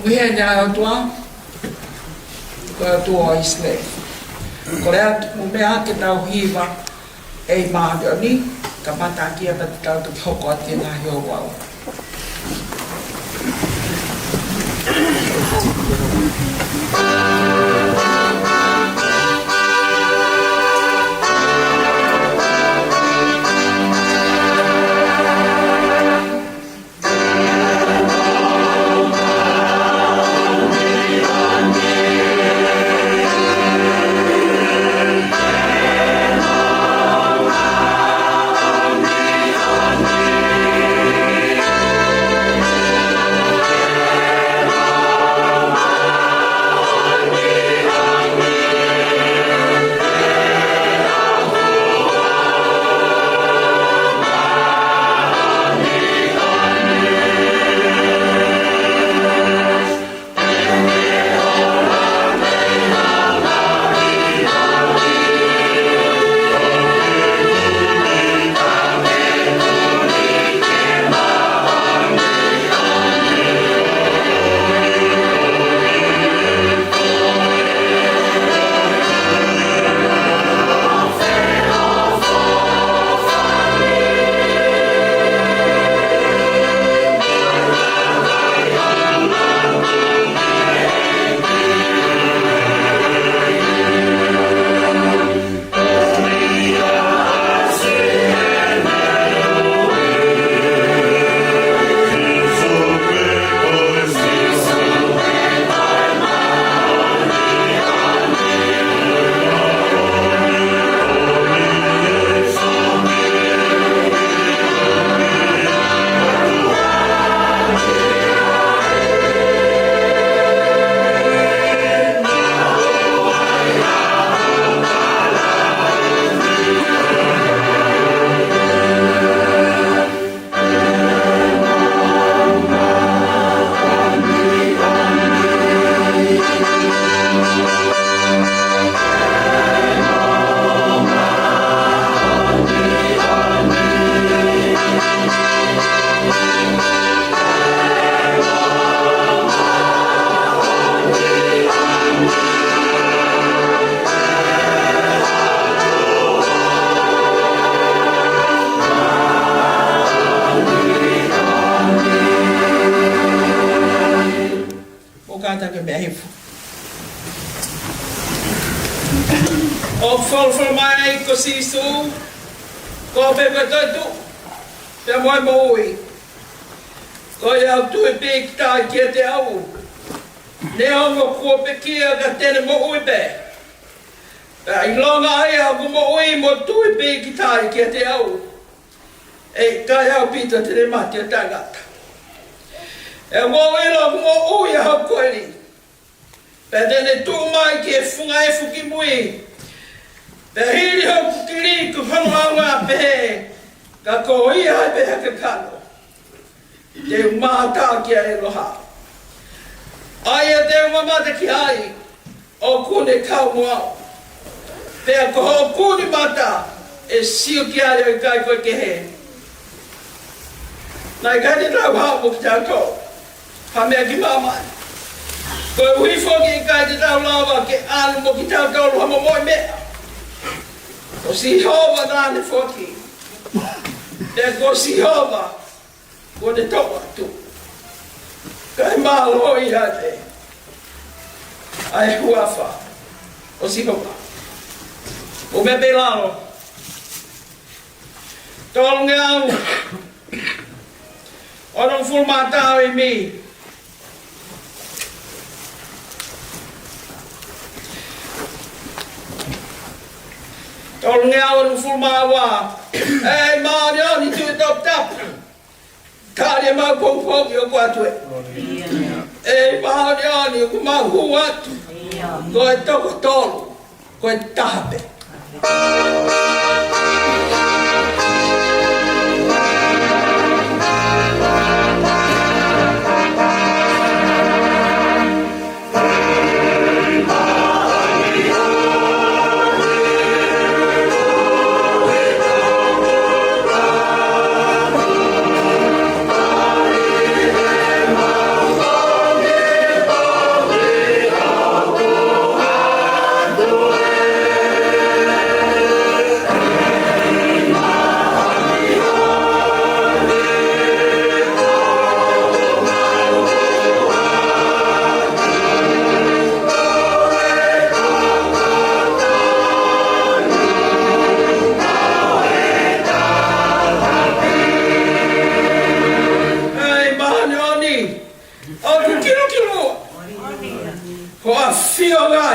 Muhe na tua ko tua isle. Ko rea mu mea ke tau hiwa e maha ni ka mata kia ka tau tu hoko ati na hio wau. O whalwhala mai ko sisu, ko pepe tatu, te moi moui. Ko iau tui piki tai kia te au. Ne ongo kua pekia ka tene moui pe. I longa ai au ku moui mo tui piki tai kia te au. E kai au pita tene mati a tangata. E moui lo ku moui au koeri. Pe tene tū mai ki e whunga e whuki mui. Pe hiri hau kukiri ku whanau pehe, ka ko ia hai pehe ka kano. Te umata kia e loha. Aia te umamata ki ai, o kune kau moao. Pea ko ho kune mata, e siu ki ai o kai koe ke he. Nai kai te tau hao mo ki tau tō, ha mea ki mamai. Koe uifongi i kai te tau lawa ke anu mo ki tau tō loha mo moi mea. O si hova nane foki. Te ko si hova, ko te toa tu. Kai malo i hate. Ai huafa. O si hova. O me pe lalo. Tolu ngau. O non fulmatau i mi. Tolu ngau o fulmawa. Ei maani oni tui top tap. Kari mau pongpoki o kuatue. Ei maani oni o kumau huatu. Koe toko tolu. Koe tahape.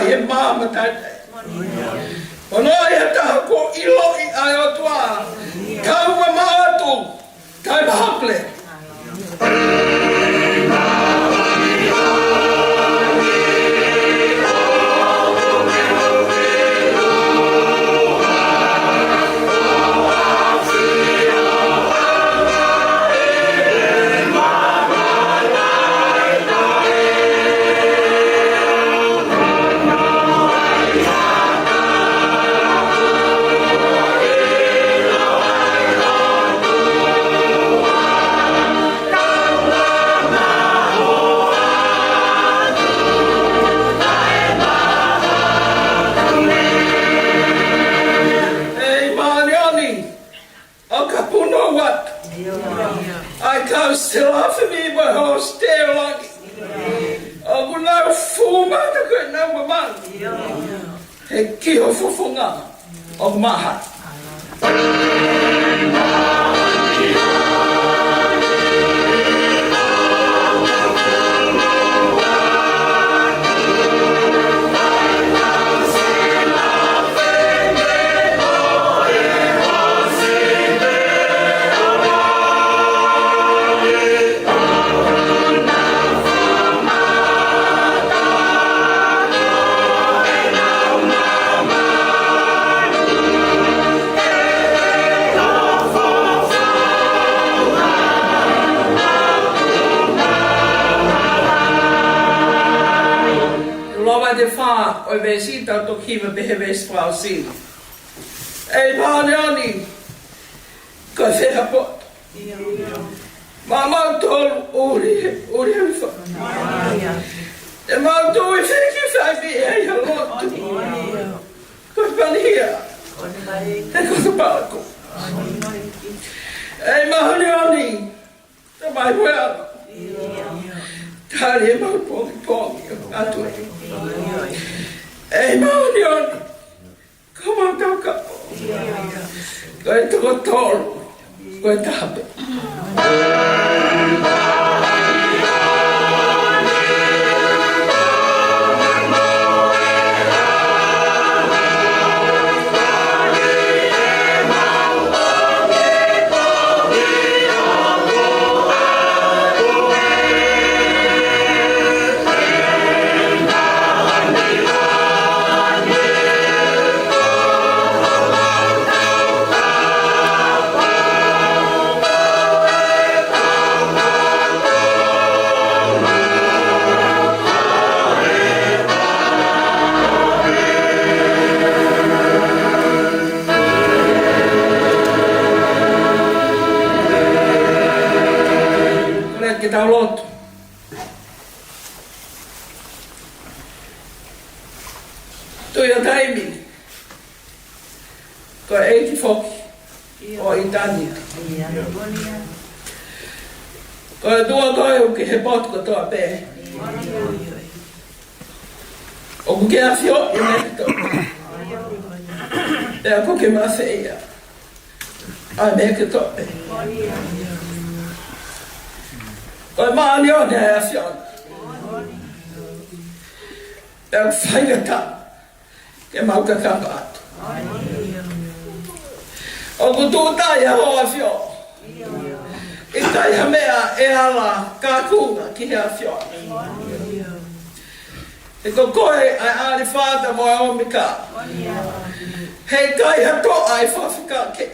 he mama tatai. Ono ia taha ko ilo I ai o tua. Kaua maatu. Tai mahakle. Still off of me, but I'll stay along. I'll go now full man to get number man. Hey, kill for funga of Maha. De fa o vesita to kiva beheves frau sin. Ei maani ko feha pot. Mama tol uri fa. E ma to e feki fa bi e lot. Ko pania. E ko palco. Ei maani to mai well. Tali ma pongi atu. Ei maunioni, come on toka. Koe toko tolu, koe tape. Tau lotu. Tui o taimi. Ko eiti foki. O Itania. Ko e tua koe uki he potko toa pē. O kuke a fio i meki toa. Pea kuke ma feia. A meki toa pē. Koe maani o ne a fiona. Pea whainga ta. Ke mauka kanga atu. O kututa ia hoa fio. I tai ha mea e ala kākunga ki hea fiona. E ko koe ai aari whāta mo e omika. Hei kai ha to ai whawhika ke.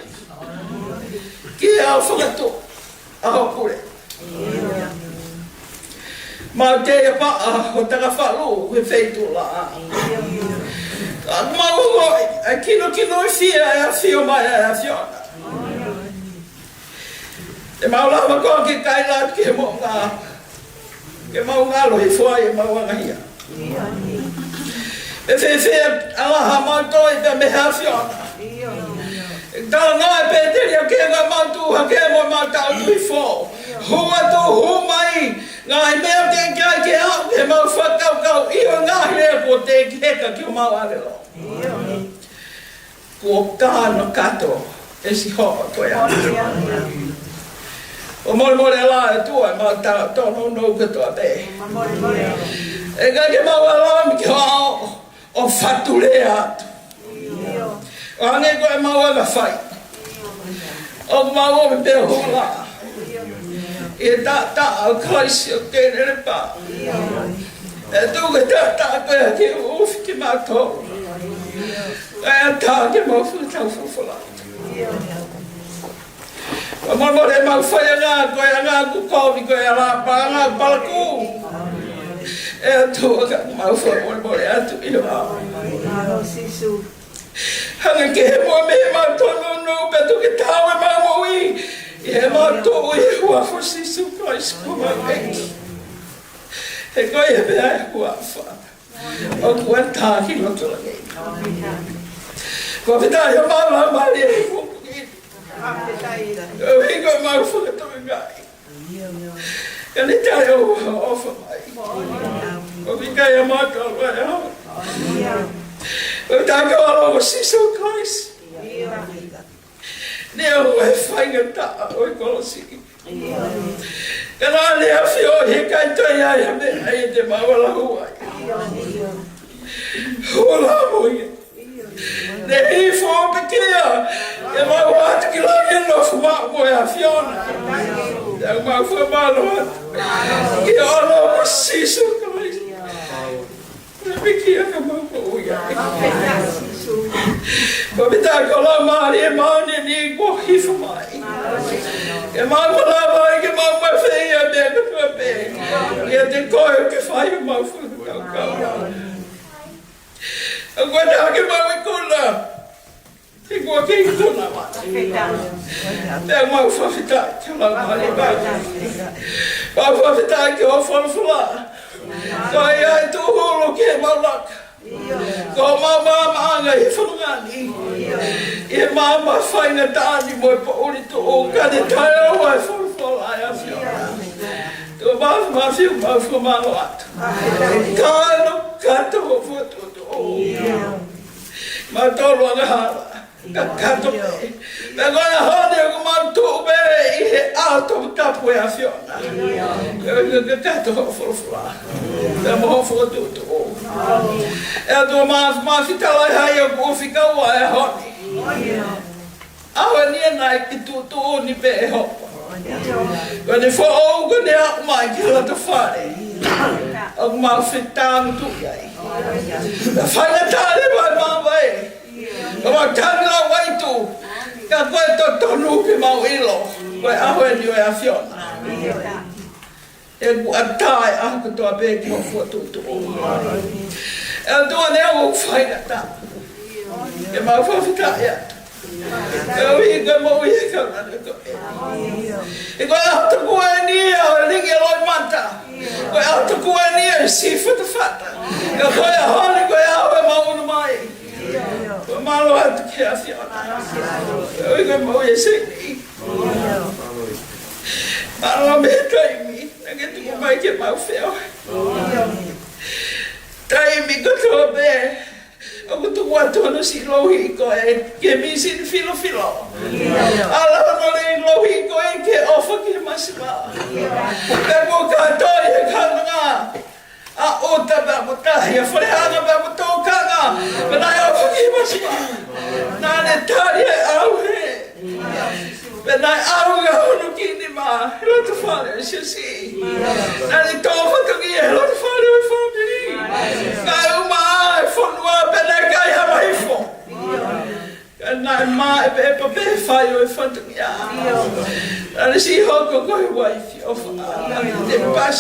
Ki au whakato. Aho kure. Ma te e paa ho taka whalu he wheitu la. Ma ugo e kino i fia e a fio mai e a fiona. E maulawa koa ki kai lat ki he mo ngā. Ke mau ngalo he fuai e mau angahia. E whewhea alaha mau toi te me hea fiona. Tau ngā e pēteri a ke ngā mautu ha ke mo mau tau tui fō. Huma tu humai. Ngā he mea te kai ke au he mau whakau i o ngā hea ko te heka ki o mau arelo. Ko kāno kato e si hoa koe anu. O mole la e tua e mau tono nou katoa te. E kai ke mau ala mi ki hao. o fatule atu. O hange koe maua na whai. O maua me pēr hula. E tā o Christ o kēnere pā. E tūke tā koe a ke uwhi ki mātou. E a tā ke mawhu tau whawhala. O mamore mau whai a ngā koe a ngā kukowi koe a ngā ngā palaku. E a tūka mau whai more atu i hoa. Hanga ke he mua me mau tono no pe tuke tau e mau mui. I he mau tō i hua for Sisu Christ ko mau eki. He koe he mea e hua wha. O kua tāki no tula kei. Kua whitai o mau la mali e huku ki. O hiko mau whakatoka ngai. Ka ni tai o ofa mai. O whikai a mau tō e hau. O tāka alo o Sisu Christ. Ne o e whainga tā o i kolosi. Ka nā ne a whio he kai toi ai a me ai te mawala huai. Hula moia. Ne hi whōpe kia. E mau atu ki langi nofu maa moe a whiona. Tau mau whamalo atu. Ki alo o Sisu Christ. Kia ka mau uia. Ko me tā ko la maari e maone ni ko hifa mai. E mau ko la mai ke mau mai whea mea ka tuape. Ia te koe o ke whai o mau whunu kau kau. A kua tā ke mau i kula. Te kua ke i tuna wata. Pea mau whawhitai te lau maari mai. Mau whawhitai ke o whanwhala. Ko ia e tūholo ke maulaka. Ko mama anga i whanungani. I mama whainga tāni mo e pauri tō o kane tai au ai whanwhala ai a whiona. Tō mawhiu mawhiu malo atu. Kāno kato o whuatoto. Ma tōlu anga hala. Ka kato pe. Me kona hone o kumau tō pe i he ato tapu e a whiona. Ka kato o whanwhala. Te moho whuatoto. E tō mawhitala hai o kōwhikaua e honi. Awa nia nai ki tūtō ni pe e hopa. Kone whaou kone aku mai ki lata whare. Aku mawhitānu tuiai. Whainga tāre mai mawai. Ka tangla waitu. Ka koe tō tonu ki mau ilo. Koe aho e ni o e a whiona. E kua tāi aku toa pe ki o whuatutu. E toa nea o whainga tā. E mau whawhitai atu. E o hi koe mau i e kaunana koe. E koe auta kua e nia o ringi e loi manta. Koe auta kua e nia e si whatawhata. E koe a hone koe au e mau unu mai. Koe malo atu ki a whiona. E o hi koe mau i e sini. Malo me taimi. Nage tuku mai ke mau wheo. Taimi ko tō pe. Aku tuku atono si lohi ko e ke misi ni filo filo. Ala no le lohi ko e ke ofa ki masima. Ka mo ka toi e kanga. A ota ba mutahi a whareanga ba mutokanga. Pena e ofa ki masima. Nā ne tari e au he. Pena e au ga honu ki ni ma. He loto whare e si. Nā ne tōwha tuki e loto whare o whamiri. Kai uma e whanua pena kai hama hifo. Nā ma e pepa pe whai o e whantungi a. Nā ne si hoko koe waifi o whaaga. Te pas.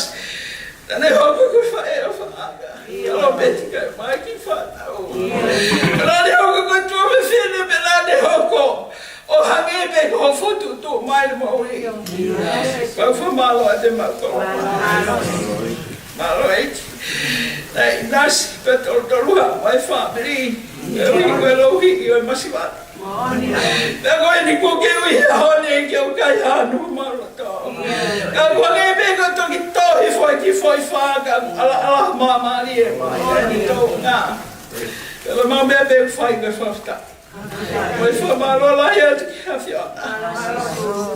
Nā ne hoko koe whai o whaaga. Alo peti kai mai ki whanau. Nā ne hoko koe tua me whine me nā ne hoko. O hange pe ko whotu tō mai le mauri. Kau whamalo a te maukoro. Malo eiti. Nei nasi pe tolua mai whamiri. E ui koe lohi i oi masiwana. Pea koe ni kuke ui he hone e ke ukai hanu malo tō. Ka kwange pe ko toki tohi foi ki foi whaka ala mamari e mai. E ni tō ngā. Pela mau mea pe whai koe whafta. Koe whamalo lai atu ki a whiona.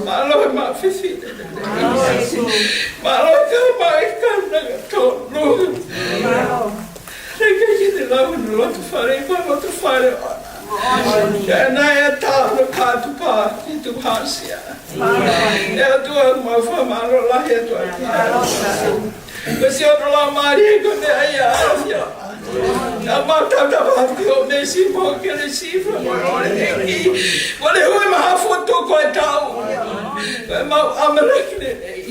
Malo e mau whiwhine. Malo e ka mai kaunanga tōnu. Reka ki lau no lotu whare, koe lotu whare ona. Ka nai e tāno kātu pā ki tu hasia. E atua mau whamaro lahi atua ki hara. Ko si ono la maari e ko ne ai a awhia. Ka mau tata whaki o me si mo ke le sifa mo ore e ki. Ko le hui maha foto koe tau. Koe mau amaraki le nei.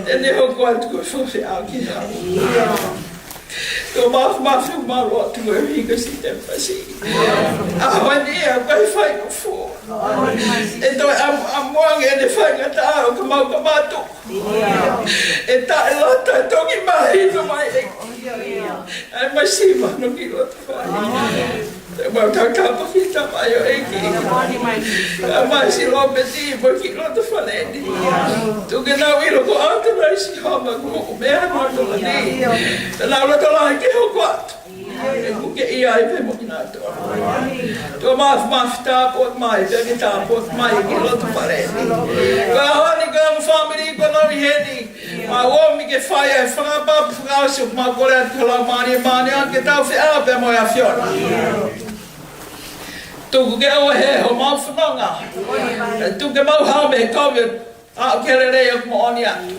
E ne ho koe tu koe whawhi au ki hara. Ko mafu malo tu e hika si te pasi. Ahoni e koe whai no fō. E toi amuange e ne whai ngata au ka mau ka mātu. E tae lata e tongi mahi no mai e. E mai sima no ki lota whai. E mau tau kapakita mai o e ki. E mai si lope ti mo ki lota whaneni. Tuke nau ilo ko autanai si hama ko mea no tola ni. Te nau lata lai ke ho kwatu. E kuke ia i pe mo ki nā toa. Tua mafu tā pot mai, pēki tā pot mai ki lotu whaneni. Ka honi ka mu whamiri ko nau i heni. Ma omi ke whai e whangapapu whakausi ma kore atu ka lau mani an ke tau whi ape mo ia whiona. Tuku ke o he ho mau whanonga. Tuke mau hao me COVID. A kere rei o mo oni atu.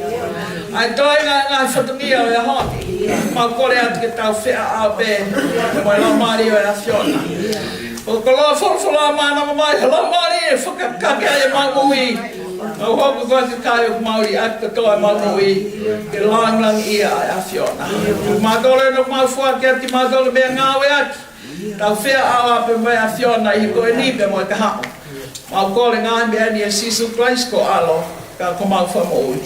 Ai toi ngā whatungia o e honi. Ma kore atu ke tau whea ape. Mo e lau mani o e a whiona. O ka loa wholwhala mana mai. Lau mani e whakakake ai e maui. O hoku koe te kai o Māori atu ka toa maui. Ke lang ia a whiona. Ma dole no mau whuake ati ma dole mea ngāwe atu. Tau whea au ape mo e a whiona i koe nipe mo e ka hao. Mau kore ngāi mea ni e Sisu Christ ko alo. Ka ko mau whamoi.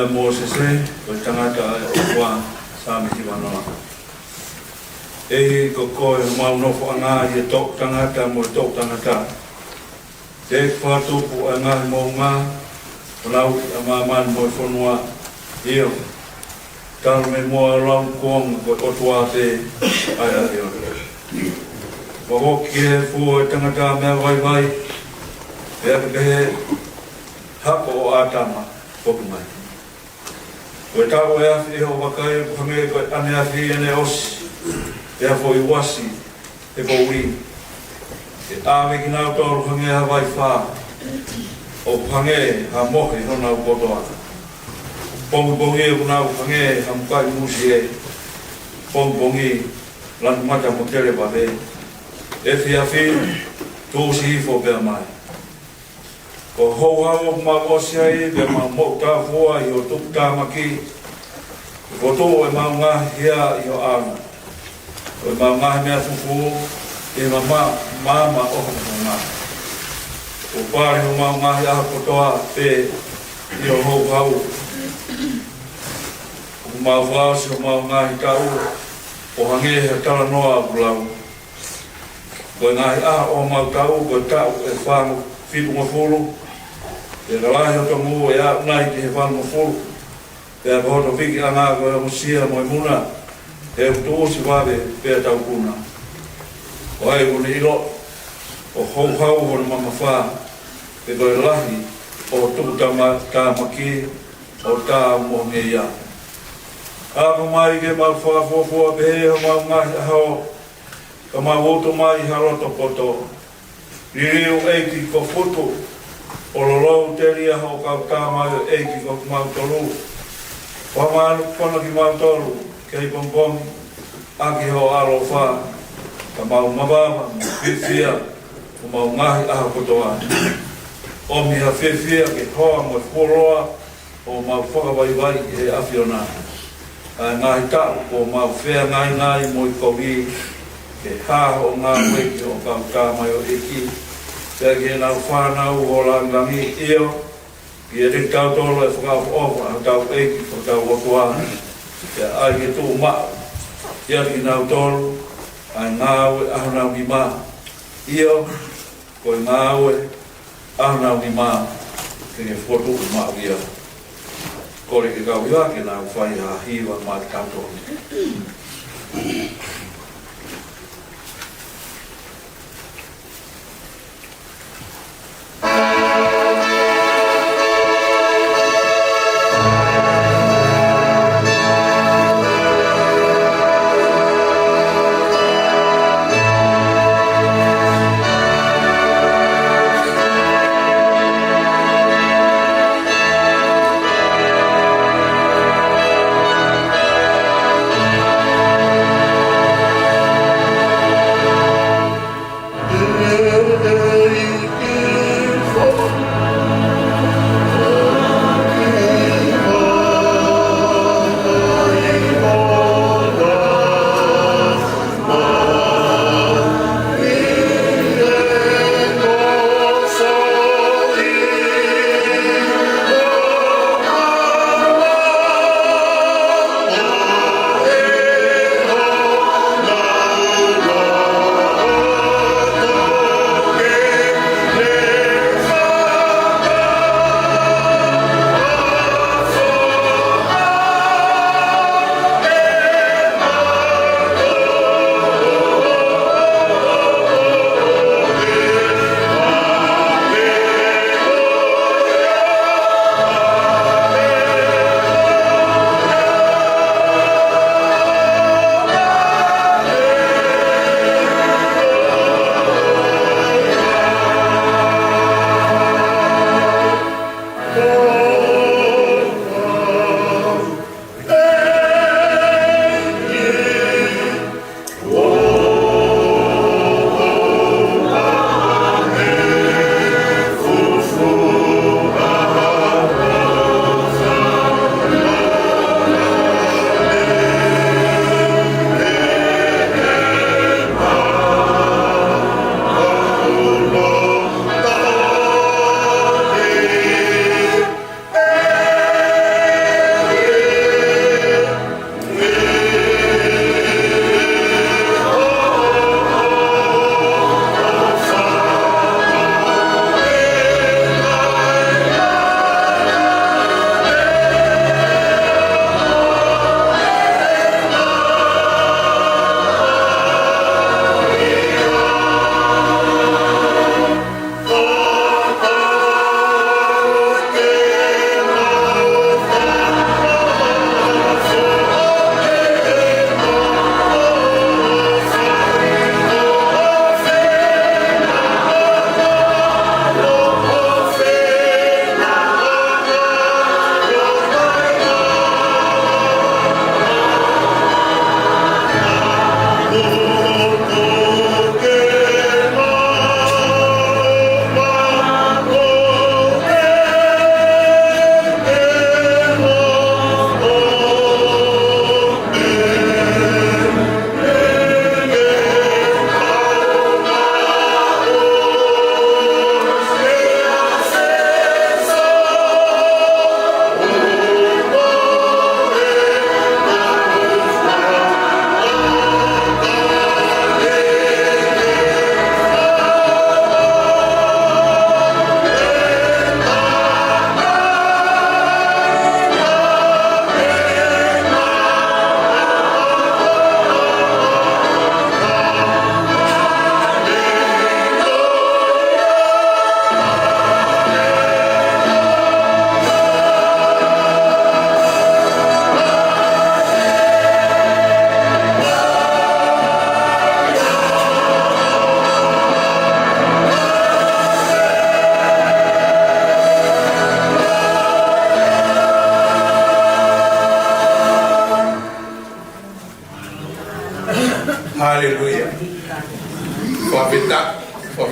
Moses o tangata o kua Sami Tivanoa. e ko koe mau no fo anga i tok tangata mo tok tangata te fatu pu anga mo nga lau amaman mo fonua io tal me mo lau kong ko otua te ai io ko ke fu tangata me vai vai e hako o atama ko mai ko tau e afi o wakai pange ko ane afi ene os e afo i wasi e ko ui e ame ki nau tolu pange ha vai wha o pange ha mohe hona u kotoa pongi e kunau pange ha mukai musi e pongi lan mata mo tere babe e fi afi tu si fo pe mai ko hou ma osia i be ma mo ta voa i o tuk ta maki ko to e ma nga hia i o ana o ma nga me fufu e ma o nga o pare o ma nga hia ko toa pe i o hou o ma voa si o ma nga i tau o hange he tala noa bulau ko nga a o ma tau ko tau e whangu fitu ma fulu e ralahi o tongu e a unai ki he whangu fulu e a kohoto piki anga ko e musia mo e muna e utu usi wawe pe a tau kuna o ai uni ilo o hou hau hona mama wha e koe lahi o tuku ta maki o ta mo nge ia a mai ke mau wha fofua pehe o mau ngahi ahao ka mau oto mai haroto poto ririu eiki ko futu o lolo teria ho ka tamai eiki ko mau tolu whamanu kona ki mau tolu kei pompom aki ho alo wha ka mau mabama whiwhia o mau ngahi aha kotoa o miha whiwhia ke hoa mo whoroa o mau whakawaiwai e awhiona ngahi tau o mau whea ngai mo i kowi ke ha o ngā weki o kau tāmai o eki te ke nau whanau o langangi io ki e rik tau tolo e whakau ofa a tau eki o tau otua ke ai ke tū mao ia ki nau tolo ai ngāwe ahunau mi mā io koe ngāwe ahunau mi mā ke ke whotu u mao ia kore ke kau ia ke nau whai ha hiwa mā ki tau tolo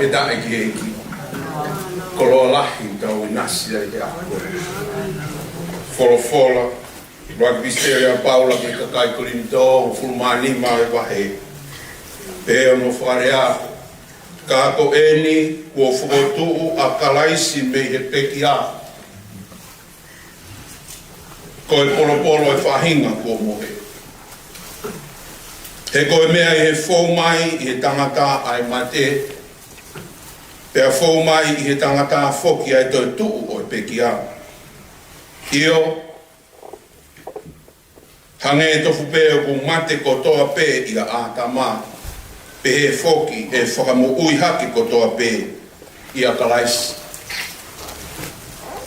he dae ki eki. Kolo lahi tau inasi ai te ako. Folofola, Roak Visteria Paula ki kakai kurinto, fulmani mai wahe. Peo no wharea, ka ko eni, kua whukotuu a kalaisi me he peki a. Koe polo e whahinga kua mohe. He koe mea i he whou mai i he tangata ai mate. Pea whou mai i he tangata whoki ai toi tuu o e peki a. Io, hange e tofu peo ku mate kotoa pe i a ātama. Pe he whoki e whakamu ui haki kotoa pe i a kalaisi.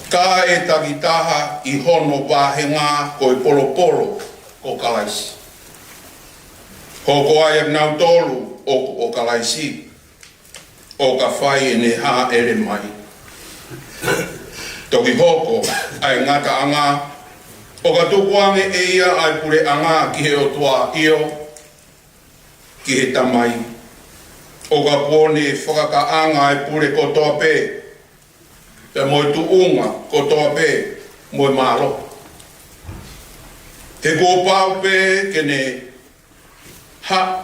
Ka e takitaha i hono wāhenga ko i polo ko kalaisi. Hoko ai nau tolu o kalaisi. O ka whai e ne ha ere mai. Toki hoko ai ngata anga. O ka tukuange e ia ai pure anga ki he o tua io. Ki he tamai. O ka pone whakaka anga ai pure kotoa pe. Te moi tu unga kotoa pe moi maro. Te kōpau pe kene ha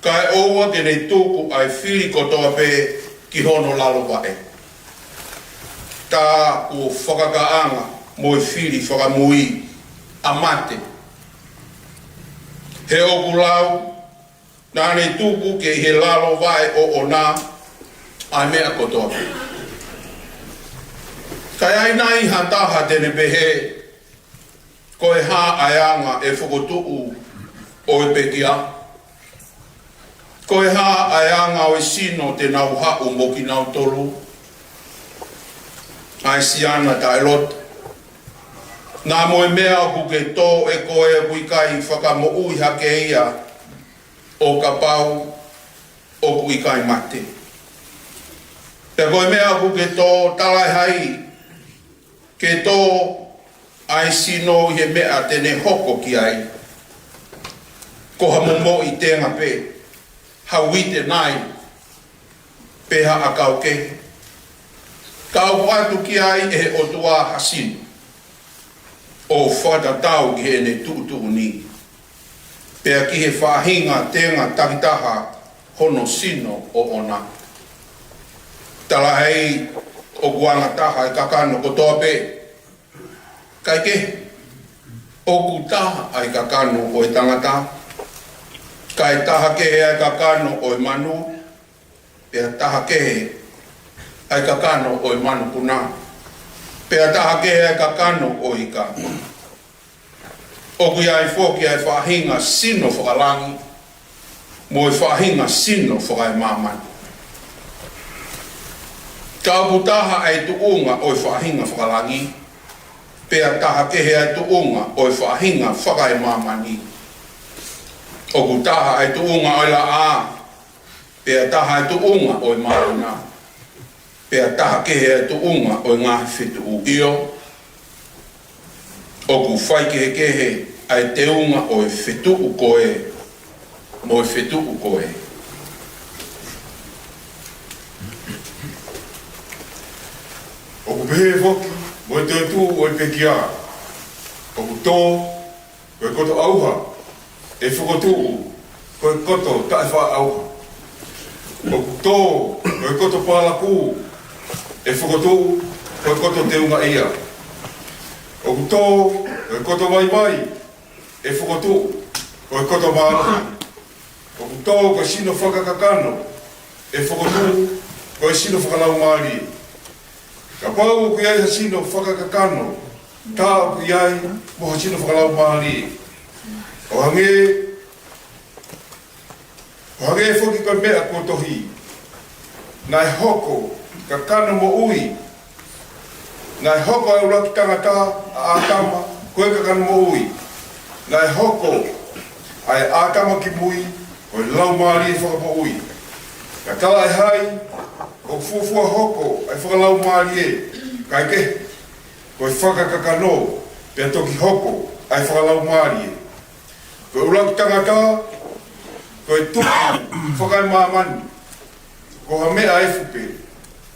kai oua kene tuku ai whiri kotoa pe ki hono lalo wae. Tā o whakakaanga moi whiri whakamui a mate. He oku lau nāne tuku ke he lalo wae o ona ai mea kotoa pe. Kai ai nai hataha tene pehe, koe hā aianga e whakotuu o e pekia. Koe hā aianga o e sino te nau hau mo ki nau tolu. Ai siana ta elot. Nā moe mea ku ke tō e koe e kuikai whakamo ui hake ia o ka pau o kuikai mate. Te koe mea ku ke tō talai hai ke tō ai sino i he mea tene hoko ki ai. Ko ha momo i tenga pe, hauite nai, peha a kau ke. Kau atu ki ai e he otua hasino, o whata tau ki he ne tutu ni. Pea ki he whahinga tenga takitaha hono sino o ona. Tala hei o guanga taha e kakano kotoa pe. Kai ke, o ku taha ai kakano o e tangata. Kai taha ke he ai kakano o e manu. Pea taha ke he ai kakano o e manu puna. Pea taha ke he ai kakano o ika. O ku ai whoki ai whahinga sino whakalangi. Mo e whahinga sino whakai mamani. Ka putaha ai tuunga o e whahinga whakalangi. Pea taha kehe ai tuunga o e whahinga whakai mamani. O ku taha ai tuunga o e la a. Pea taha ai tuunga o e maruna. Pea taha kehe ai tuunga o e ngahi whitu u io. O ku whai kehe ai teunga o e whitu u koe. Mo e whitu u koe. O ku pehe whoki, mo e te tu o e pekia. O ku tō, koe koto auha, e whukotu, koe koto tae wha auha. O ku tō, koe koto pālaku, e whukotu, koe koto te unga ia. O ku tō, koe koto mai, e whukotu, koe koto māna. O ku tō, koe sino whakakakano, e whukotu, koe sino whakalau maari. Ka pau ku iai hasino whakakakano, tāu ku iai mo hasino whakalau maari. O hange whoki koe mea kotohi, nai hoko, ka kano mo ui, nai hoko ai uraki tangata a ātama, koe ka kano mo ui, nai hoko ai ātama ki mui, koe lau maari e whakamo ui. Ka tala ai hai, o fuafua hoko ai whakalau maari e, kai ke, koe whakakakano, pia toki hoko ai whakalau maari e. Koe uraki tangata, koe tuku whakai mamani, ko ha mea e fupe,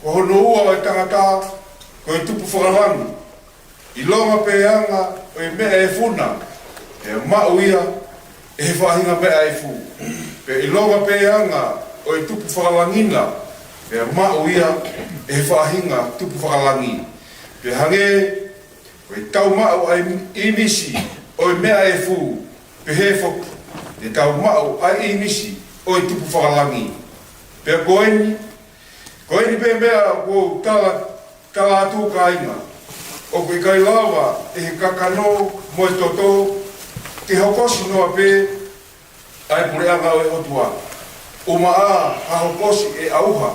ko hono ua o e tangata, ko e tupu whakalangi. I longa pe anga o e mea e funa, e mau ia e he whahinga mea e fu. Pe i longa pe anga o e tupu whakalangina, e mau ia e he whahinga tupu whakalangi. Pe hange, o e tau mau ai imisi o e mea e fu, pe he foku, e tau mau ai imisi o e tupu whakalangi. Pe koeni pe mea ko tala atu ka inga. O kui kai lawa e he kakano mo e toto, te hokosi noa pe ai pureanga o e hotua. O maa ha hokosi e auha,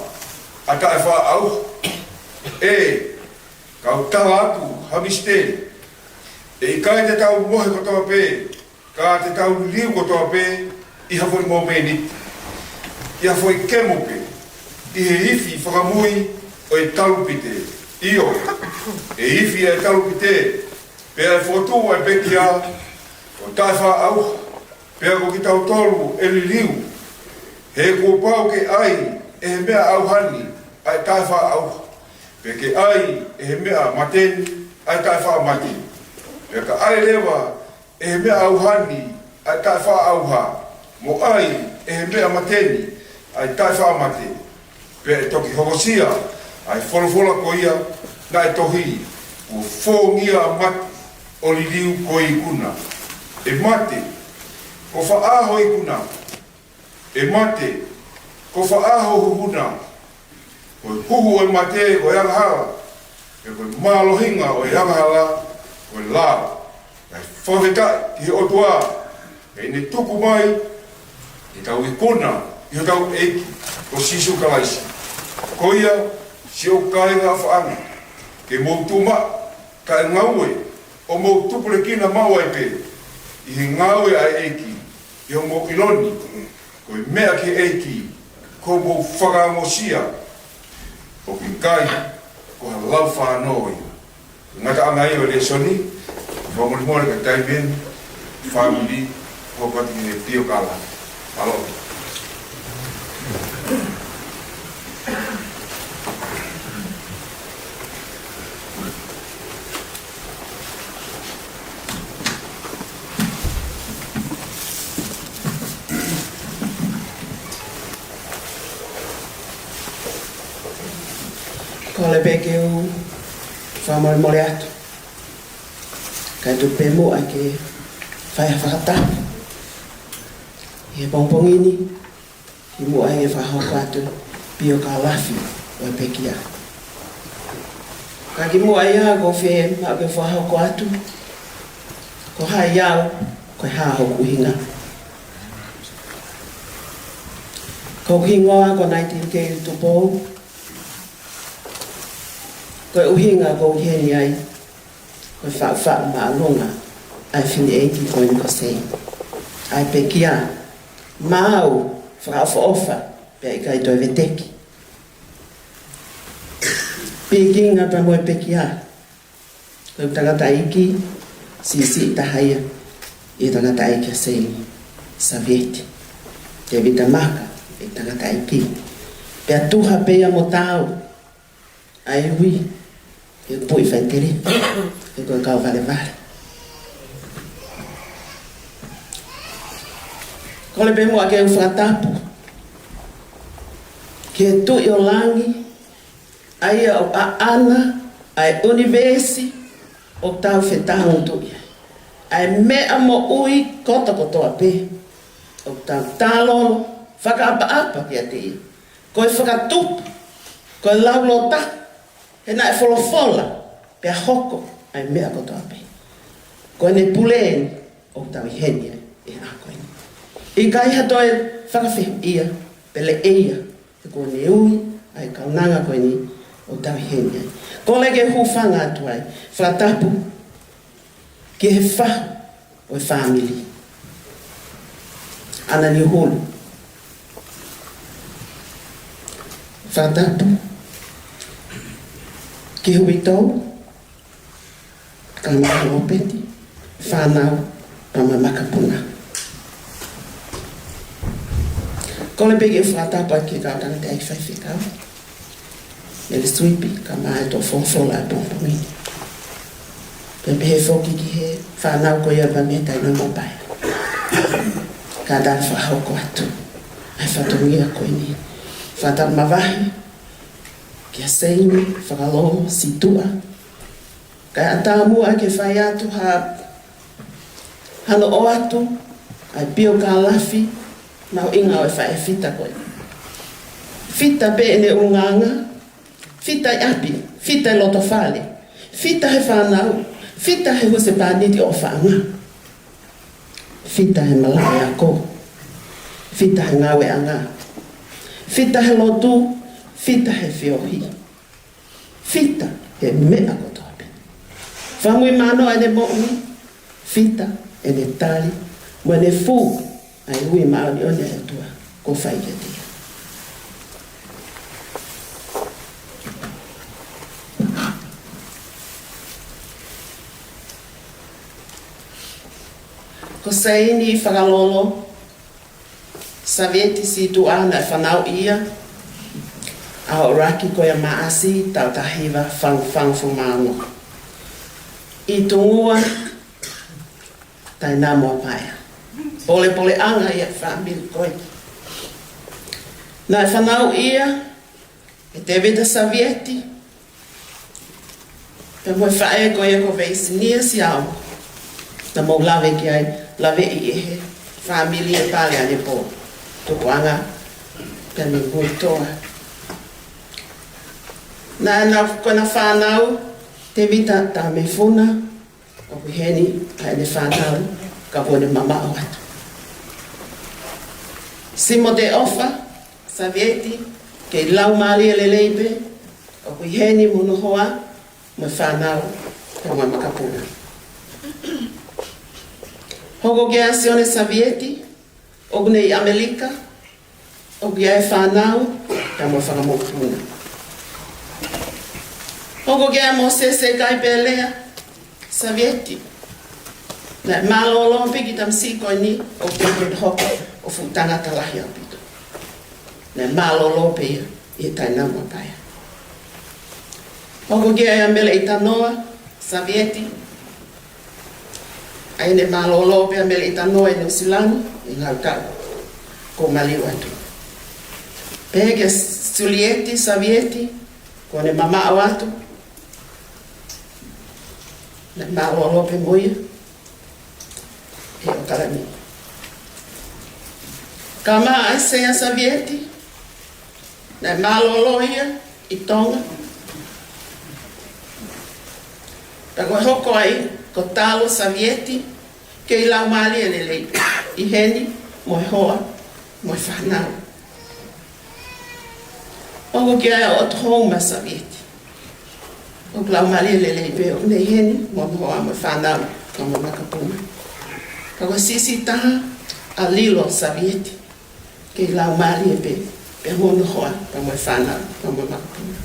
a ta e wha auha. E, kau tala atu, hamiste. E i kai te tau mohe kotoa pe, ka te tau liu kotoa pe, i hafoi mo meniti. Ia foi kemo pe, i he ifi whakamui o e talupite, io, e ifi e talupite, pe e whotu e pekia, o tai wha au, pe ko ki tau tolu e li liu, he ko pau ke ai, e he mea au hani, ai tai wha au, pe ke ai, e he mea mateni, ai tai wha mateni, pe ka ai lewa, e he mea au hani, ai tai wha au ha, mo ai, e he mea mateni, ai tai wha mate, pe e toki hokosia, ai wholofola ko ia, na e tohi, o whongia mate, o li liu ko i kuna. E mate, ko whaaho i kuna. E mate, ko whaaho huna. Ko huhu o mate ko yanghala, e ko malohinga o yanghala, ko la. Ai whawhetai, ki he otua, e ne tuku mai, i tau i kuna, i tau eiki, ko sisu kalaisi. Ko ia, si o kāinga whaanga, ke moutuma, ka e ngaue, o moutupule kina mau ai pe, i he ngaue ai eiki, i o mou iloni, ko i mea ke eiki, ko mou whakamosia, o ki kai, ko ha lau whanoi. Ngata anga i o le soni, whamulimore ka taimen, family, ko pati ni pio kala. Alo. Ko le peke o whamole atu. Kai tu pe mo ai ke whai whakatapu. I he pongpongini, i mo ai e whahoko atu pio ka lafi o e pekia. Ka ki mo ai a ko whe ma ke whahoko atu, ko hai iau, ko hahoku hinga. Ko hingoa ko 19 tupo, ko uhinga ko heni ai, ko wha ma alonga, ai whini eiki ko ni ko sei. Ai pekia, mau, whaafa pe kai toi veteki. Pekinga pa mo pekia, ko tangata iki, si tahaya, i tangata iki sei, savieti, te vita maka, i tangata iki. Pe atuha pea mo tau, ai ui, e pui whaiteri, e koe kau vale. Ko le pe mua ke u whakatapu, ke tu i o langi, ai o a ana, ai universi, o tau whetahon tu ia. Ai mea mo ui kota kotoa pe, o tau tālolo, whakaapa kia te ia. Koe whakatupu, koe laulota, he na e wholofola, pe a hoko, ai mea kotoa pe. Koe ne puleeni, o tau i heni e a koe ni. I kai hato e whakawhihu ia, pele eia, e ko ne ui, ai kaunanga koe ni, o tau i heni ai. Ko lege hufanga atu ai, whakatapu, ki he whahu, o e family. Ana ni hulu. Whakatapu, ki hui tau, ka mahi o peti, whanau, pa mamaka puna. Ko le peke whakatapa ki ka tanga te ai whaiwhikau. Me le swipi ka mai tō whonfola a pōpumi. Pe pehe whoki ki he whanau ko ia vange tai no mopai. Ka tala whahoko atu. Ai whatongia koe ni. Whatala mawahi. Kia seini, whakaloho, situa. Kai atamua ke whai atu hano o atu. Ai pio ka lafi. Nau inga o e whae fita koe. Fita pe ene unganga. Fita i api. Fita i loto whale. Fita he whanau. Fita he huse pāniti o whaanga. Fita he malai a ko. Fita he ngawe anga. Fita he lotu. Fita he whiohi. Fita he mea kotopi. Whamui mano ane mo'ui. Fita ene tali. Mwene fu. Ai hui maoni one e tua. Ko whai ke tia. Ko saini whakalolo, Savieti si tu ana e whanau ia, a o raki ko ia maasi tau tahiwa whang fumano. I tungua, tai nā mua paia. Pole anga ia whamil koe. Nā e whanau ia, e te vita Savieti, pe moe whae ko ia ko veisi nia si au, na mo lawe ki ai, lawe i ehe, family e pale ane po, tuku anga, pe me ngui toa. Nā kona whanau, te vita tā me funa, o kuheni, ai ne whanau, ka pone mama o atu. Simo te ofa, Savieti, ke lau maali e le leipe, o kuheni munu hoa, me whanau, ka mama kapuna. Hoko kia sione Savieti, o kune i Amerika, o kia e whanau, ka mo whangamokuna. Hoko kia mo se kai pelea, Savieti. Na malolo piki tam siko ni, o te hoko, o futanga talahi apito. Na malolo pe i taina mapaya. Hoko kia e amele i tanoa, Savieti. Aine malolo pe amele i tanoa i Neusilani, i Ngaukau, ko maliu atu. Peke Sulieti, Savieti, ko ne mama au atu. Na malolo pe moia, e o karani. Ka maa aisea Savieti, na malolo ia, i Tonga. Ta koe hoko ai, ko talo Savieti, ke i lau maali e lelei, i heni, moe hoa, moe whanau. Ongo ki ai o tohonga Savieti. O lau maali e lelei pe o ne heni, moe hoa, moe whanau, ka moe makapuma. Ka koe sisi taha, a lilo Savieti, ke i lau maali e pe moe hoa, ka moe whanau, ka moe makapuma.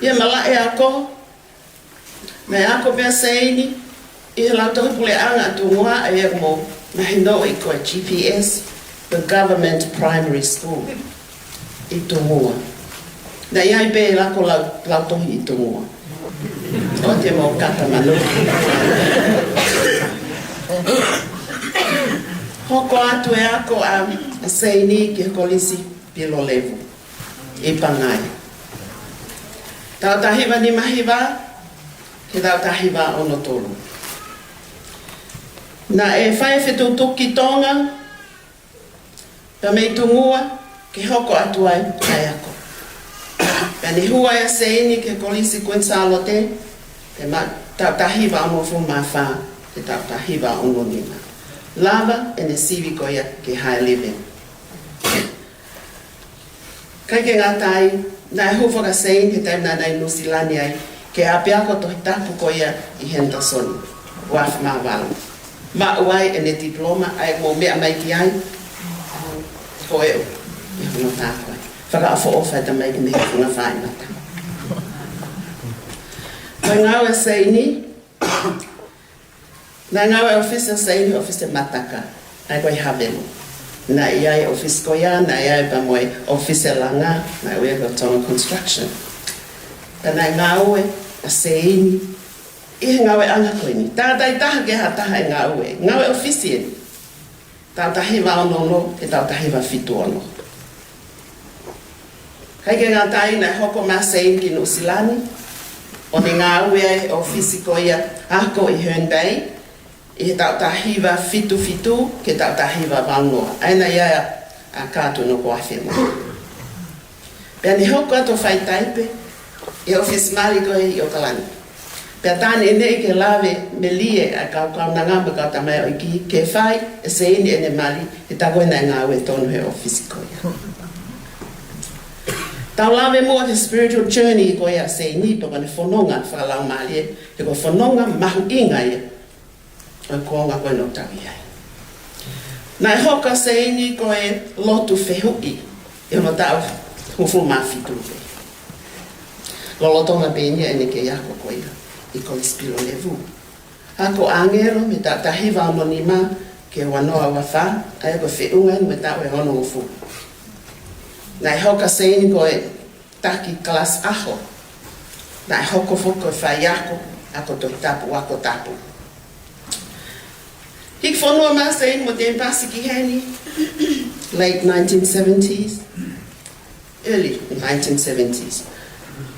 Ia mala e ako, me ako pia seini, i lau tohi pule anga tu ngua e mo na hino i koe GPS, the Government Primary School, i tu ngua. Na iai pe e lako lau tohi i tu ngua. O te mo kata manu. Hoko atu e ako a seini ki kolisi pilo levu, i pangai. Tau tahiwa ni mahiwa, ke tau tahiwa ono tolu. Na e whae whetu tuki tonga, pa mei tungua, ke hoko atu ai kai ako. Pa ni hua ya seini ke kolisi kuensalo te, te tau tahiwa ono fu mawha, ke tau tahiwa ono nina. Lava e ne siwi ko ia ke high living. Kai ke ngatai, na e hufaka sein he taimna nai Nusilani ai, ke apiako tohi tapu ko ia i Henderson, waf mawala. Ma uai e ne diploma, ai mo mea mai ki ai, ko eo, i huna tāku ai. Whaka afo ofa e ta mai ki ne huna whai mata. Mai ngau e seini, na ngau e officer seini, officer mataka, ai koe havelu. Na ia office ko ia, na ia pa moe office langa, na ia ko tonga construction. Tana ngawe a seini, i ngawe anga koini. Tātai taha ke hataha e ngawe office ni. Tātahi wa ono ke tātahi wa fitu ono. Kai ke ngā tai na hoko ma seini ki Nusilani, o ne ngawe ai office ko ia ako i Herne Bay, i he tautahi wa fitu ke tautahi wa wangoa. Aina ia a kātu no ko awhenua. Pea ni hoko ato whai taipe, i office mari ko i o Kalani. Pea tāne ene i ke lawe me lie a kau na ngamba kau tamai o iki ke whai, e se ini ene mari, e tako ena ngāwe tonu he office ko ia. Tau lawe mua ke spiritual journey ko ia se ini, poko ne whanonga whakalau mali e, te ko whanonga mahu inga ia, o konga koe no tau iai. Nai hoka se ini ko e lotu whehui, e ono tau hufu mawhitu pe. Lolotonga penia ene ke iako ko ia, i ko ispiro levu. Hako angero me tahi wa anonima ke wanoa wafa, aia ko whiunga me tau e hono ufu. Nai hoka se ini ko e taki klas aho, nai hoko foko e whaiako, ako to tapu, ako tapu. Hik whanua māsein mo te Pasiki Heni, late 1970s, early 1970s.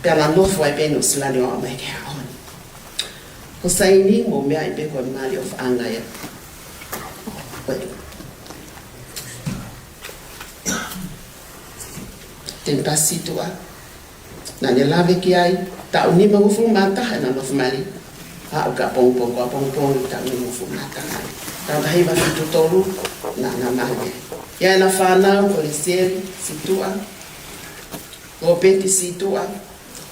Pea na nofu ai pēno silani o amai ke haoni. Ko saini mo mea i peko i Māori of Angaia. Te Pasitua, na ne lawe ki ai, tau ni mangufu mātaha na nofu mari. A o ka pongpong, ka pongpong, tau ni mangufu mātaha. Tau tahi wa fitu tolu, na mahe. Ia na whanau, ko le seri, situa, o peti situa,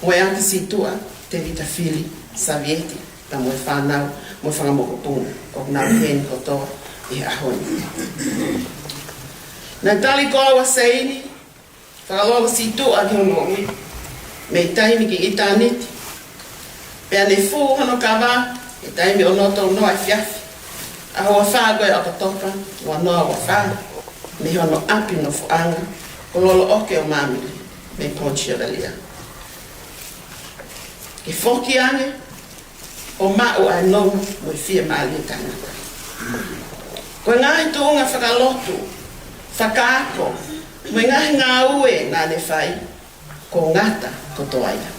o e ati situa, te vita fili, savieti, ta mo e whanau, mo e whangamoko punga, o nau pen kotoa, i ahoni. Na tali ko awa seini, whakaloa situa ki hono ui, me i taimi ki itaniti, pea ne fu hano kawa, i taimi o noto noa i fiafi, a hoa whāgoe o katoka, wa noa wa whā, me hono api no fuanga, ko lolo oke o mamiri, me ponchio dalia. Ke whoki ange, o mao ai nonga, mo i fia maali tangata. Ko ngahi tuunga whakalotu, whakaako, mo i ngahi ngā ue nā ne whai, ko ngata kotoaia.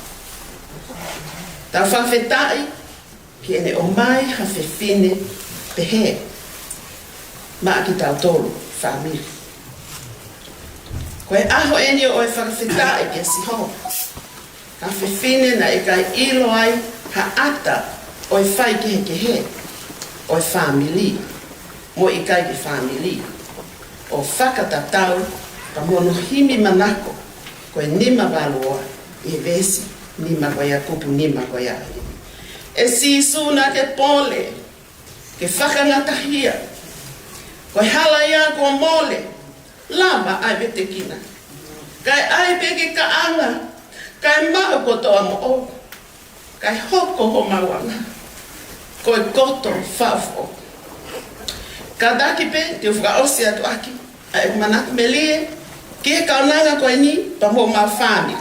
Tau whawhetai, ki ene o mai hawhewhine, pehe, maa ki tau tolu, whamiri. Koe aho eni o e whakawhetai ki a siho. Ka whewhine na e kai ilo ai ha ata o e whai ke he, o e whamili, mo i kai ki whamili. O whakatatau, ka mono himi manako, koe nima waloa, i vesi, nima koe a kupu, nima koe a. E sisu na ke pole, ke whakangatahia, koe hala ia ko mole, lama ai be te kina. Kai ai be ke ka anga, kai mahu kotoa mo o, kai hoko ho mawanga, koe koto whafo. Ka daki pe, te uwhaka osi atu aki, ai manaku me lie, ke kaunanga koe ni, pa mo ma whami.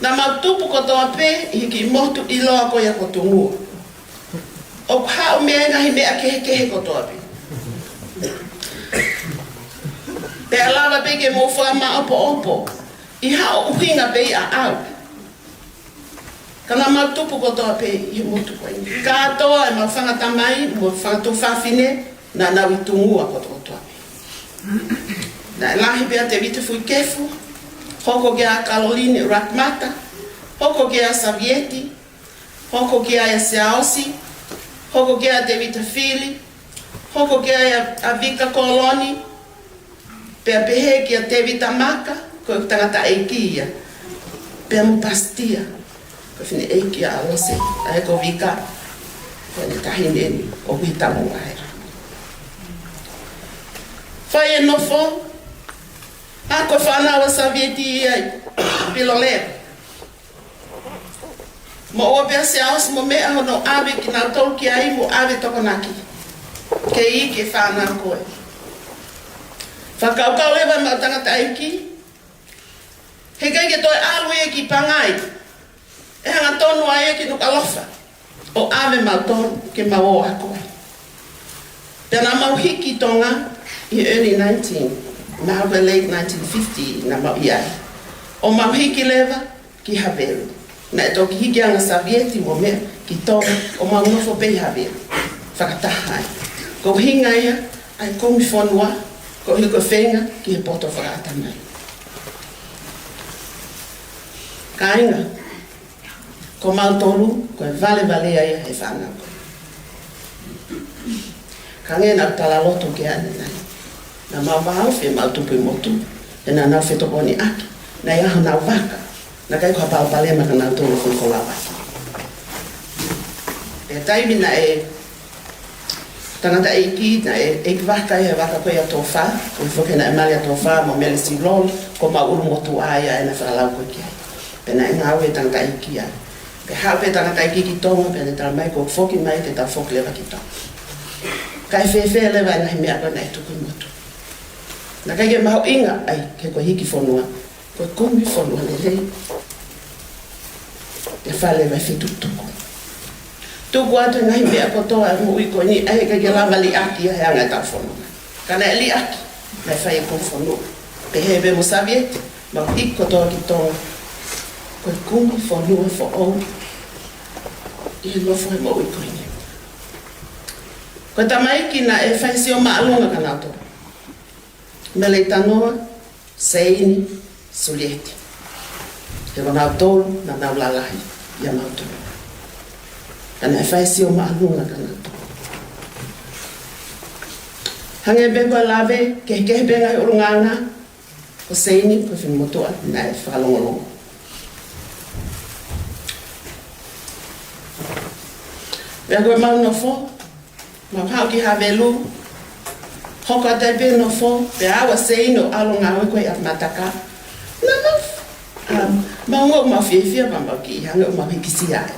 Na mautupu kotoa pe, i hiki motu iloa koe a kotungua. O hao mea ngahi mea kehe kotoa pe. Pe alawa pe ke mo whama opo, i hao uhinga pe a au. Kana mautupu kotoa pe, i motu koe ni. Ka atoa e mawhanga tamai, mo whangatu whawhine, na nau i tungua kotoa pe. Na lahi pe a te vita fui kefu, hoko ke a Caroline Rakmata, hoko ke a Savieti, hoko ke a Seaosi, hoko ke a Devita Fili, hoko ke a Vika Koloni, pe a pehe ke a Devita Maka, ko e tangata eikia, pe a Mupastia, ko fine eikia a Lose, a eko Vika, ko e tahineni o Huitamu aera. Whai e nofo, ako whanau a Savieti ai, Pilolera. Mo o pea se aus mo mea hono ave ki nau tolu ki ai mo ave tokonaki. Ke I ke whānau koe. Whakaukau lewa mau tangata aiki. He kai ke toi alu e ki pangai. E hanga tonu ai e ki nuka lofa. O ave mau tonu ke mau o a koe. Pena mau hiki tonga I early 19, mau ke late 1950 na mau iai. O mau hiki lewa ki Havelu. Na e toki hiki anga Savieti mo mea ki tonga o mau nofo pei Havelu. Whakatahai. Ko hinga ia, ai komi whanua, ko hiko whenga ki he poto whakatamai. Ka inga, ko mau tolu, ko e vale ia he whanau. Ka ngena tala loto ke ane nai. Na mau wahau whi mau tupu I motu, e na nau whetoko ni aki, na I aho nau waka, na kai kua pao palema ka nau tolu whi kolawa. E taimi na e tangata eiki na e waka e waka koe a tō wha, ko I whoke na e mali a tō wha, mo mele si rol, ko ma uru motu aia e na whakalau koe ki ai. Pena e ngau e tangata eiki ai. Pe hau pe tangata eiki ki tonga, pena tala mai ko whoki mai te tau whoki lewa ki tonga. Kai whewhe lewa na he mea koe na e tuku motu. Na kai ke maho inga, ai, ke koe hiki whanua, koe komi whanua le rei. Te whale mai whitutuku. Tuku atu ngahi mea kotoa e mui koe ni, ai kai ke lava li aki a he anga tau whanua. Kana e li aki, mai whai e koe whanua. Pe hebe mo Savieti, mau hiki kotoa ki tonga. Koe komi whanua fo au. I he nofo e mui koe ni. Koe tamaiki na e whai si o maalunga ka nato. Mele tanoa, Seini, Sulieti. He ko nau tolu, na nau lalahi, ia nau tolu. Kana e whai si o maalunga ka nato. Hange beko lawe, ke benga I urunganga, ko Seini, ko whimotoa, na e whakalongolongo. Wea koe mau no fo, mau hau ki Havelu, hoka tai pe no fo, pe awa Seino alonga oe koe at mataka. Na mau ngau mau whiawhia pa mau ki, hanga o mau hikisi ai.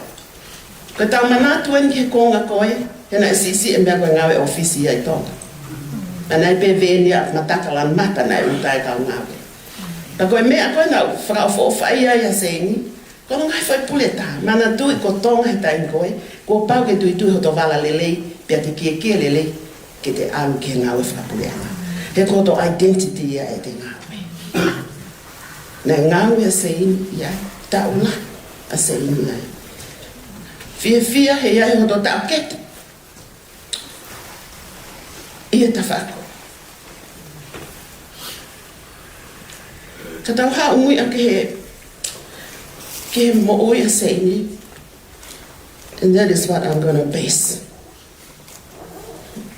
Koe tau manatu en ki he konga koe, hena e sisi e mea koe ngawe ofisi ai tonga. Ana I pe veni at mataka lan mata na e utai kau ngawe. Pa koe mea koe nau, whakao fo whai ai a Seini, kono ngai whai puleta, mana tui ko tonga he tain koe, ko pau ke tui ho to wala lelei, pia te kia lelei, ke te alu ke ngawe whakapuleanga. He koto identity ia e te ngawe. Na ngawe a Seini ia, taula a Seini ia. Fia he ia ho to tau kete. Ia ta whako. Ka tau ha umui a ke mo oi a Seini. And that is what I'm going to base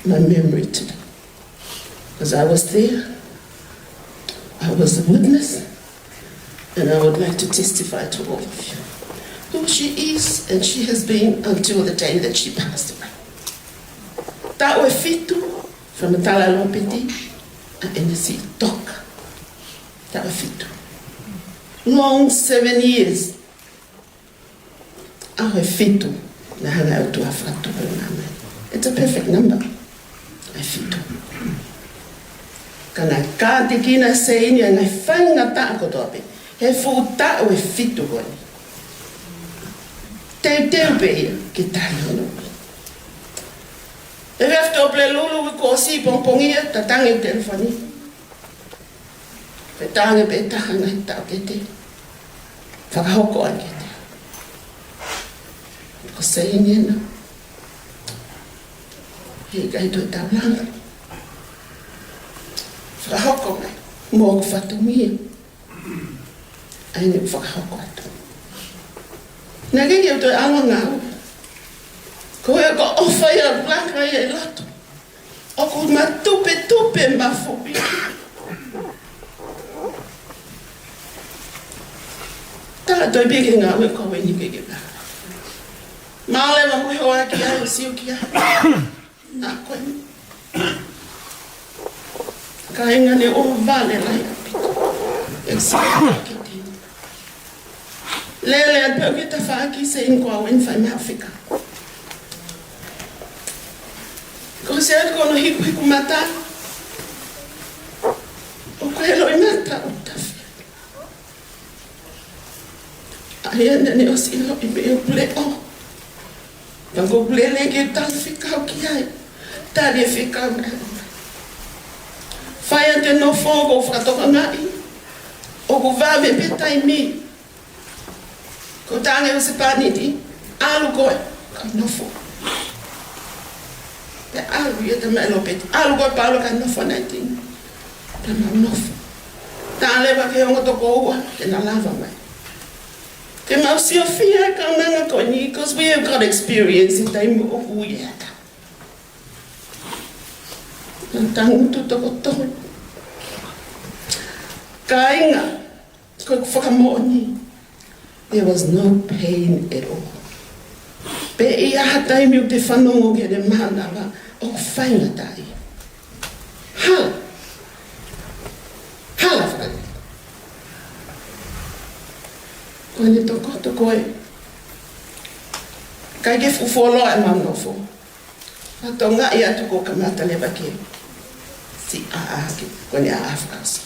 my memory today. Because I was there, I was a witness, and I would like to testify to all of you who she is and she has been until the day that she passed away. Tawe fitu from the Talalopiti and the sea toka. Tawe fitu. Long 7 years. Awe fitu. It's a perfect number. I fitu. Kana ka te kina Seini ngai whainga ta ko tope. He fu ta o fitu ko. Te pe ki tari hono. E vefto ple lulu ko si pompongi ta tangi telefoni. Pe tangi pe tanga ta kete. Whakahoko ai kete. Ko Seini na. He kai to taulanga. Whakahoko mai. Mō ku whatumia. Ai ni whakahoko atu. Nā kei au toi anga ngau. Ko ea ko ofa ia blanka ia I lato. O ko ma tupe mawhupi. Tā toi peke ngau e kowe ni keke ngā. Maole wa mui hoa ki ai o siu ki ai. Nā koe ni. Ka inga ne o vale lai apito. E siu ki tini. Lele at peo ki ta whaaki se in kua wen whai mea whika. Ko se ai kono hiku mata. O ko helo i mata o tafi. Ai ane ne o silo i me o ple o. Pango ple lege tal fika o ki ai. Tali e fika o me. Fai ante no fogo fratoka ngai. O ko vame peta i mi. Ko tange o se paniti. Alu koe. Ka no fogo. Pe alu ia te mai lopeti. Alu koe paulo ka no fogo naitinga. Pe mau nofo. Tā lewa ke ongo toko ua, ke na lava mai. Ke mau si o fia ka nanga koni, because we have got experience in taimu o hui ata. Nā tangutu toko tohu. Ka inga, koe whakamoni, there was no pain at all. Pe ia hataimi o te whanongo ke re mahanawa, o whainga tai. Hala. Hala whakare. Koe ne toko koe. Kai ke fufolo e mamnofo. Hato ngā i atu ko kamata lewa ke. Si aake, koe ne a Afrikasi.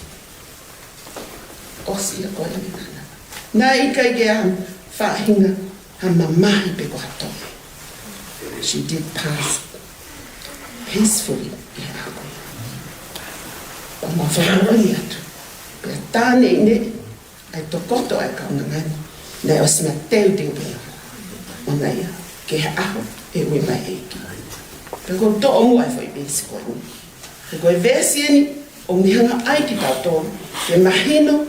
Osi a koe ni nana. Nā i kai ke a whahinga ha mamahi pe ko hato. She did pass peacefully i a koe. O ma whakaroni atu. Pea tāne i ne, ai tokoto ai kaunga ngani, nei o sima teu teu puna. O nei a, ke he aho e ui mai eiki. Pea ko to o mua e fwoi besi koe ni. Pea koe vesi eni, o mihanga ai ki tau tōru, ke mahino,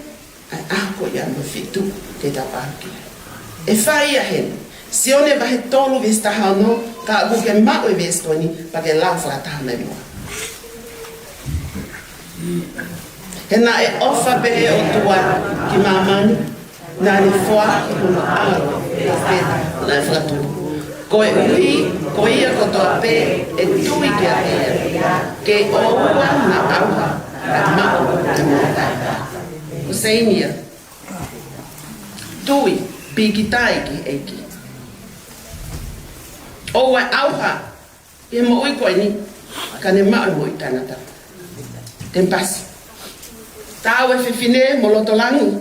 ai aho ko ia mo fitu te tau aki. E whai a hen, si one vahe tolu vesi taha no, ka agu ke mao e vesi koe ni, pa ke lau whakataha nei mua. He nā e ofa pehe o tua ki mamani, nā ne whoa ki huna aro e wheta nā e whakaturu. Ko e ui, ko ia kotoa pe e tui ki a ea, ke o ua nā auha, a mako te mōtai. O seinia, tui, piki tai ki eiki. O wai auha, e mo ui koe ni, ka ne mao mo i tanata. Tempasi. Tau e whiwhine mo lotolangi.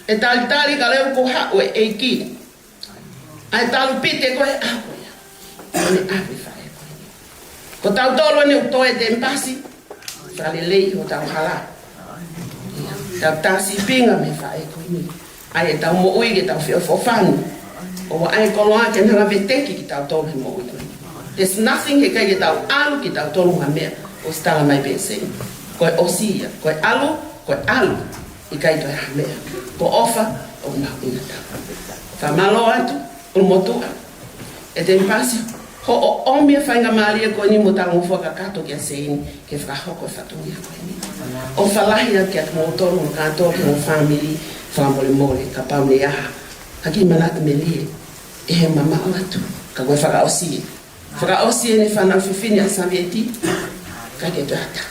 E tali ka leo ko hau e eiki. Ai talu pite koe akoia. Ane api whae koe. Ko tau tolo ne utoe te mpasi. Whale lei o tau hala. Tau tasi pinga me whae koe ni. Ai e tau mo ui ke tau whio fofanu. O ai koloa ke nanga veteki ki tau tolo he mo ui koe. There's nothing he kai ke tau alu ki tau tolo ha mea. O stala mai pensei. Koe osia, koe alu, i kai toi hamea. Ko ofa, o mau ina tau. Wha malo atu, o motua. E te mpasi, ho o omia whainga maria koe ni mo tango fua kakato kia seini, ke whakahoko e whatungia koe ni. O whalahia kia te motoro, mo katoa ki mo family, whamole mole, ka paune aha. Haki manata me lie, e he mamao atu, ka koe whakaosie. Whakaosie ni whanau whiwhini a savieti, ka ke toi ata.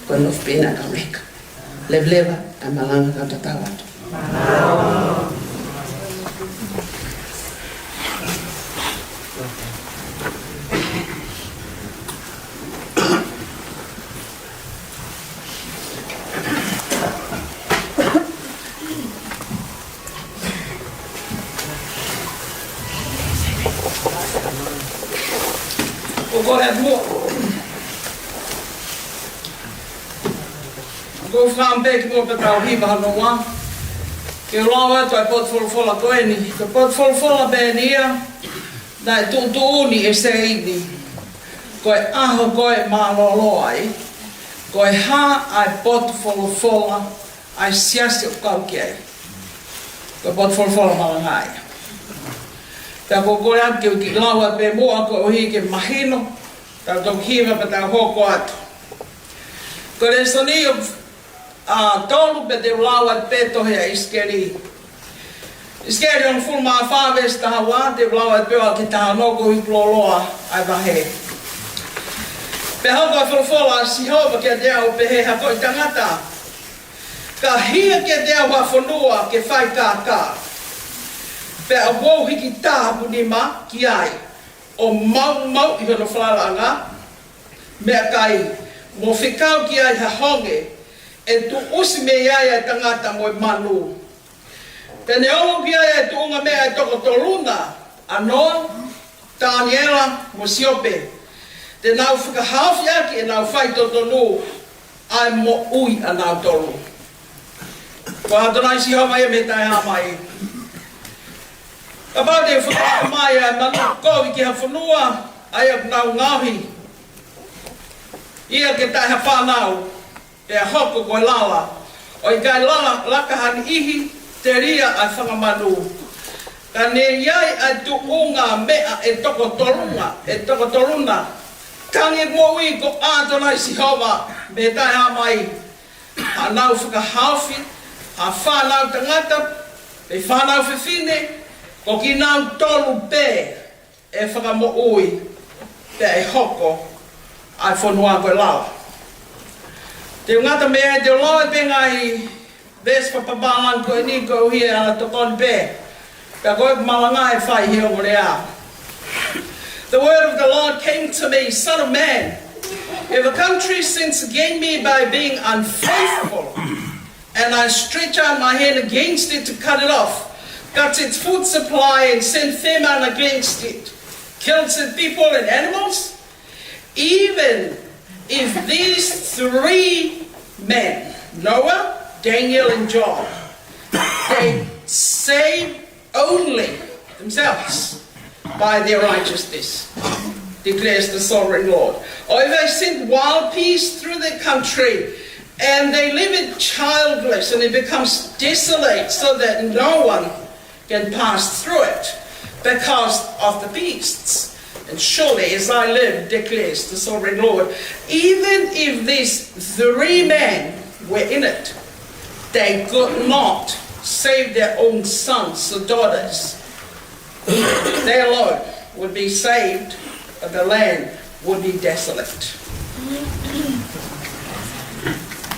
Koe no pena ka meka. Levleva a malanga ka tatau atu. O gore mo. Go from back mo pa tau hiba no wa. Ke lawa to pot fola koe ni. Ke pot fola be ni ia. Dai tu ni e sei ni. Koe aho koe malolo ai. Koe ha ai pot fola ai siasi o kauke. Koe pot fola malangai. Ta ko koe atu ki lawa pe mo ako o hi ke mahino. Ta tau hiba pa tau hoko atu. Koe re soni o tolu pe te lawa pe tohe a iskeri. Iskeri on fulmaa whawesta hawa te lawa pe o ki taha noko hikloloa ai wahe. Pe hauka wholofola si haupa kia te au pe he hako i tangata. Ka hia kia te au whonua ke whai kākā. Pe a wau hiki tāpu ni ma ki ai. O mau i hono whalaranga. mea kai, mo whikau ki ai hahonge, e tu usi me iai ai tangata mo i manu. Tene ongo ki ai tu unga mea e toko toluna, anoa, Daniela, mo siope. Te nau whakahawhi aki e nau whai totonu, ai mo ui a nau tolu. Ko hatonai si hama e me tai hamai. Ka pau te whakaka mai ai manu kowi ki ha whanua, ai ak nau ngahi. Ia ke tai ha whanau, e a hoko koe lala. O i kai lala lakahani ihi, te ria ai whangamanu. Ka ne iai ai tu unga mea e toko toluna. Kange ngoi ko ātonai si homa, me tai hamai. A nau whakahawhi, a whanau tangata, e whanau whiwhine, ko ki nau tolu pē, e whakamo ui, pe e hoko, ai whanua koe lau. Te ngata mea te loa pe ngai, ves papabalan koe ni koe hia ala tokon pē, ka koe malanga e whai hia o rea. The word of the Lord came to me, Son of man, if a country sins against me by being unfaithful, and I stretch out my hand against it to cut it off, cuts its food supply and send famine against it, kills its people and animals, even if these three men, Noah, Daniel, and John, they save only themselves by their righteousness, declares the sovereign Lord. Or if they send wild beasts through the country, and they live it childless, and it becomes desolate so that no one can pass through it because of the beasts. And surely as I live, declares the sovereign Lord, even if these three men were in it, they could not save their own sons or daughters. They alone would be saved, but the land would be desolate.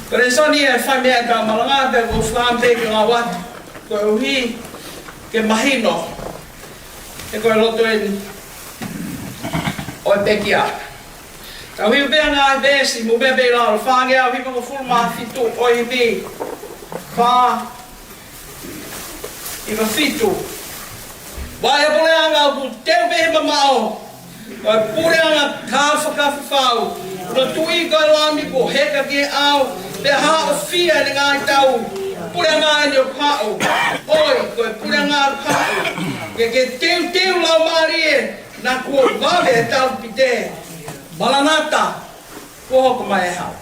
Kore soni e whai mea ka malanga pe ko whampe ki ngā wat, ko uhi ke mahino, e koe loto en oi peki a. Ka hui upea ngā e bēsi, mu bea bea lau, whange au hipa ko fulma fitu oi bi, wha, i ka fitu. Wai e pule anga ku teo behe mamao, wai pule anga kā whakawhiwhau, no tui koe lami ko heka ki au, pe ha o fia ni ngai tau, pule anga e nio pao, oi koe pule anga pao, ke teu lau maari e, na kua wawe e tau pite, malanata, ko hoko mai e hau.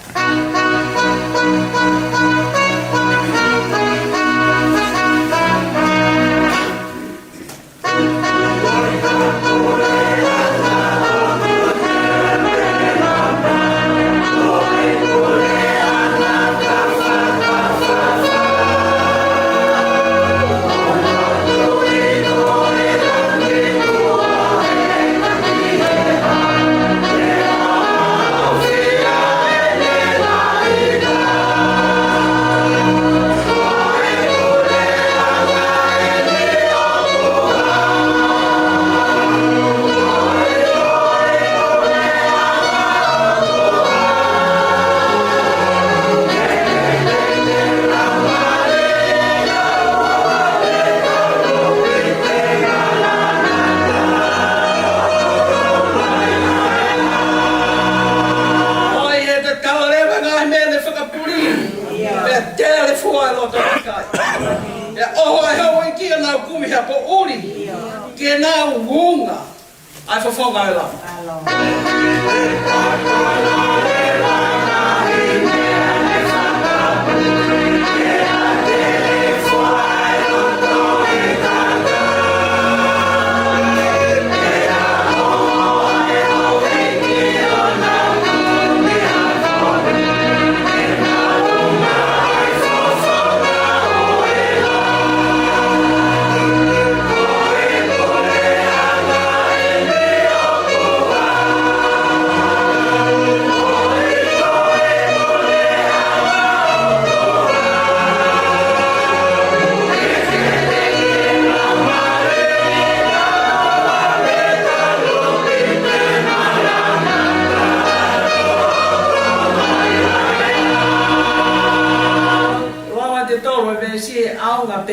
Ai fofonga ela. Oh,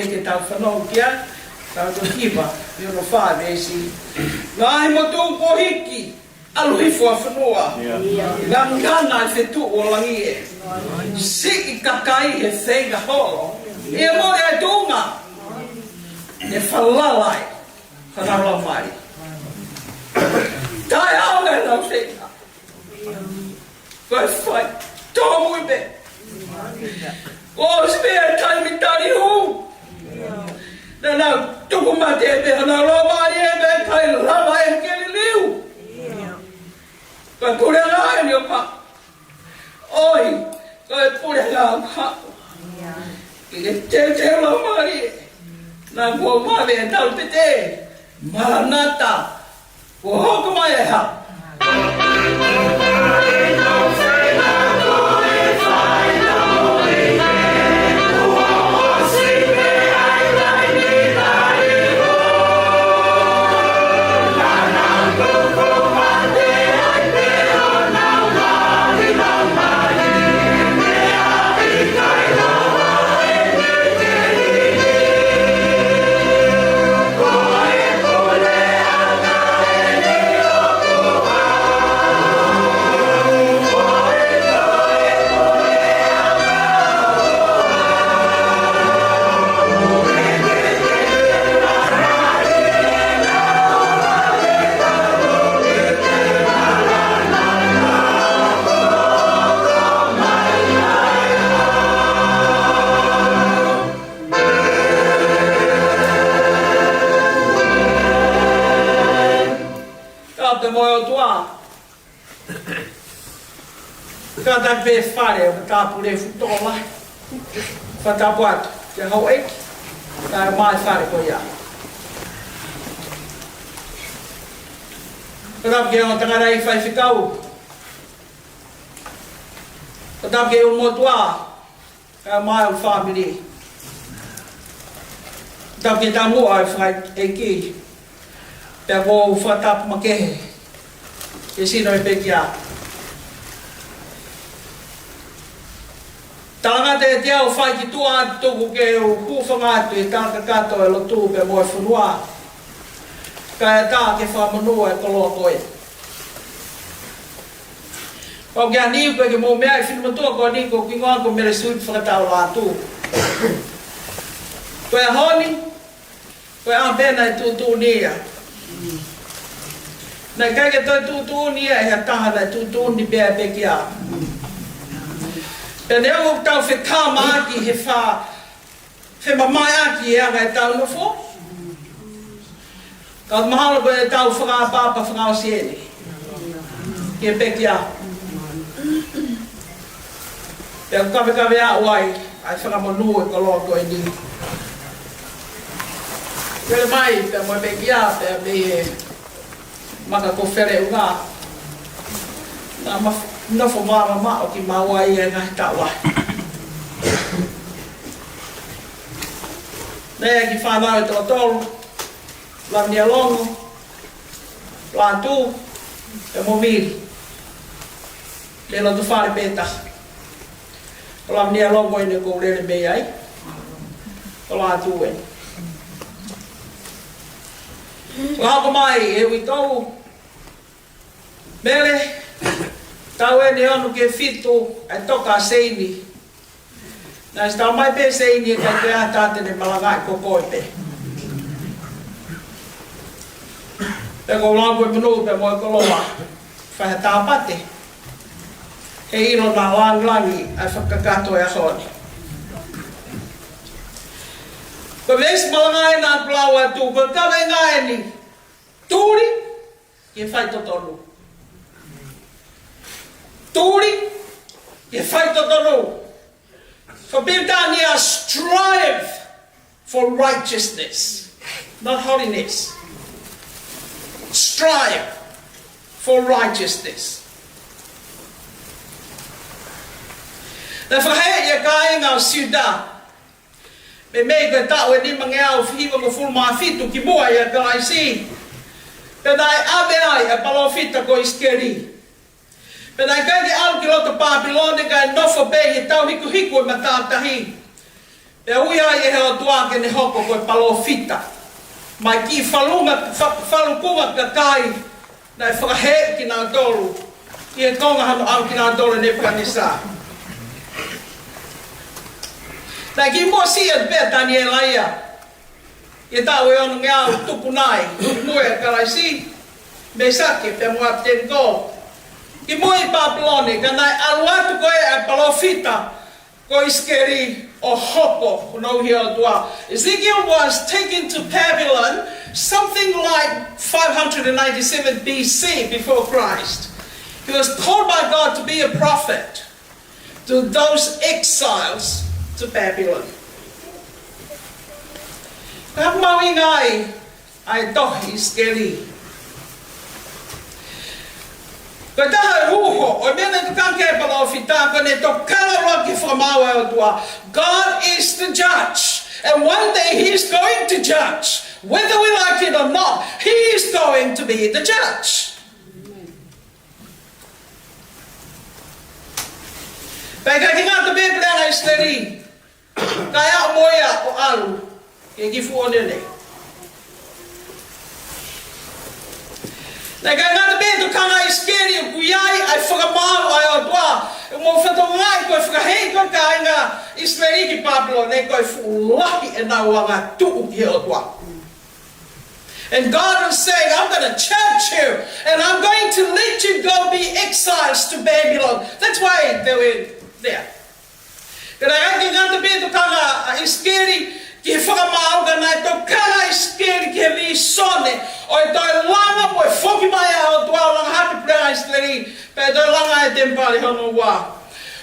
ke tau whanau kia, tau to kiwa, i ono whawe si. Ngāhi mo tū ko hiki, alu hifua whanua. Ngā ngana i whetu o langi e. Si i kakai he whenga holo. Ia mori ai tūnga. E whalalai, whanau mai. Tai au ngai lau whenga. Koe whai, tō mui be. O spare time in tani hu. Na na tuku mate be na roma ye be kai lava e ke liu. Ka pura la ni pa. Oi, ka pura la pa. Ke te la mari. Na ko ma be tal pete. Maranata. Ko hoko mai ha. Kada be fare o ta pure futola. Fata boato, te hau eki. Ta mai fare ko ia. Kada ke o tangara I fai fikau. Kada ke o motua. Ka mai o family. Kada ke ta mo ai fai eki. Pe go fata make. Ke sino e pekia. Tanga te te au whai ki tua atu tuku ke u hūwhangatu I tāka kato e lo tū pe moe whunua. Ka e tā ke whamanua e koloa koe. Pau kia niu koe ke mō mea I whinumatua koe niko ki ngoa ko mere sui whakatau la tū. Koe a honi, koe a pēna I tūtū nia. Nei kai ke toi tūtū nia e ha tahana I tūtū ni pēa pe kia. E ne o tau whi kāma aki he wha mamai aki e anga e tau nofo. Ka mahalo koe e tau whaka pāpa whakao siene. Ke peki a. Pea kawe a uai, ai whakamonu e ka loa koe ni. Pea mai, pea moe peki a, pea me e maka ko where unga. Nā nofo mama o ki maua I e ngai taua. Nei ki whanau e tō tolu, lamnia longo, plantu, e momiri. Me lo tu whare pēta. Lamnia longo I ne kou rere mei ai. Plantu e. Lahako mai e ui tau. Mele. Tau e ne anu ke fitu ai toka seini. Nā stau mai pe seini e kai te a tātene malangai koko pe. Pe ko langu e munu pe moe koloa. Whahe tāpate. He ilo nā langlangi ai whakakato e ahoni. Ko ves malangai nā plau atu, ko kawe ngai ni. Tūri, ke whai totonu. Tūri, ke whai totonu. For Bildania, strive for righteousness, not holiness. Strive for righteousness. Na whahea ia ka inga o siuda. Me mei ka tau e ni mange au whiwa ko fulma fitu ki mua ia ka lai si. Pēnai ame ai e palo fita ko iskeri. Pēnai kai ki au ki loto Papilone ka e nofo behi tau hiku hiku e matātahi. Pe uia I he o tua ke ne hoko koe palofita. Mai ki whalukunga ka kai na e whakahe ki nā tolu. I e konga hano au ki nā tolu ne panisa. Na ki mo si e pe tani e laia. I tau e onu ngā tupu nai. Mue e karaisi. Me sake pe mua ten go. Ki mui Papiloni, ka nai aluatu koe a palofita, ko iskeri o hoko, no hio tua. Ezekiel was taken to Babylon something like 597 BC before Christ. He was called by God to be a prophet to those exiles to Babylon. Ka mau ingai ai tohi iskeri. Ko taha ruho, o mena tu kanke palofita, ko ne to kala roki whamaua o tua. God is the judge, and one day He's going to judge. Whether we like it or not, He is going to be the judge. Pega ki ngā te Biblia na isteri, kaya o moia o alu, ke ki fuonele. Nā kai ngā te bēto kanga iskeri o kuiai ai whakamāru ai o tua. E mō whatongai koe whakahei koe ka inga Israeli ki Papilo ne koe fuulahi e nā wanga tuku ki o tua. And God is saying, I'm going to judge you and I'm going to let you go be exiles to Babylon. That's why they were there. Kara kai ngā te bēto kanga iskeri ki whakamāru ka nai tō kanga iskeri ki he vi sone. O e toi langa mo e whoki mai a o tua o langa hati prenga Israeli, pe toi langa e tempari hono wā.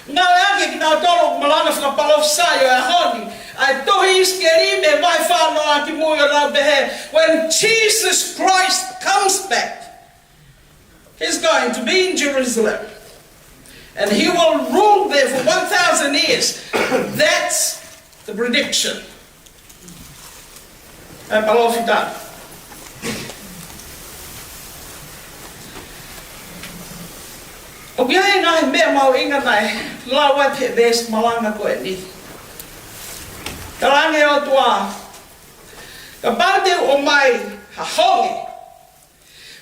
Ngā ake ki nā tolo malanga whakapalofsai o e honi, ai tohi iskeri me vai whanoa ki mui o nā behe. When Jesus Christ comes back, He's going to be in Jerusalem. And He will rule there for 1,000 years. That's the prediction. E palofita. O kia e ngai mea mau inga nei, laua te ves malanga koe ni. Ka rangi o tua, ka pāteu o mai ha hongi,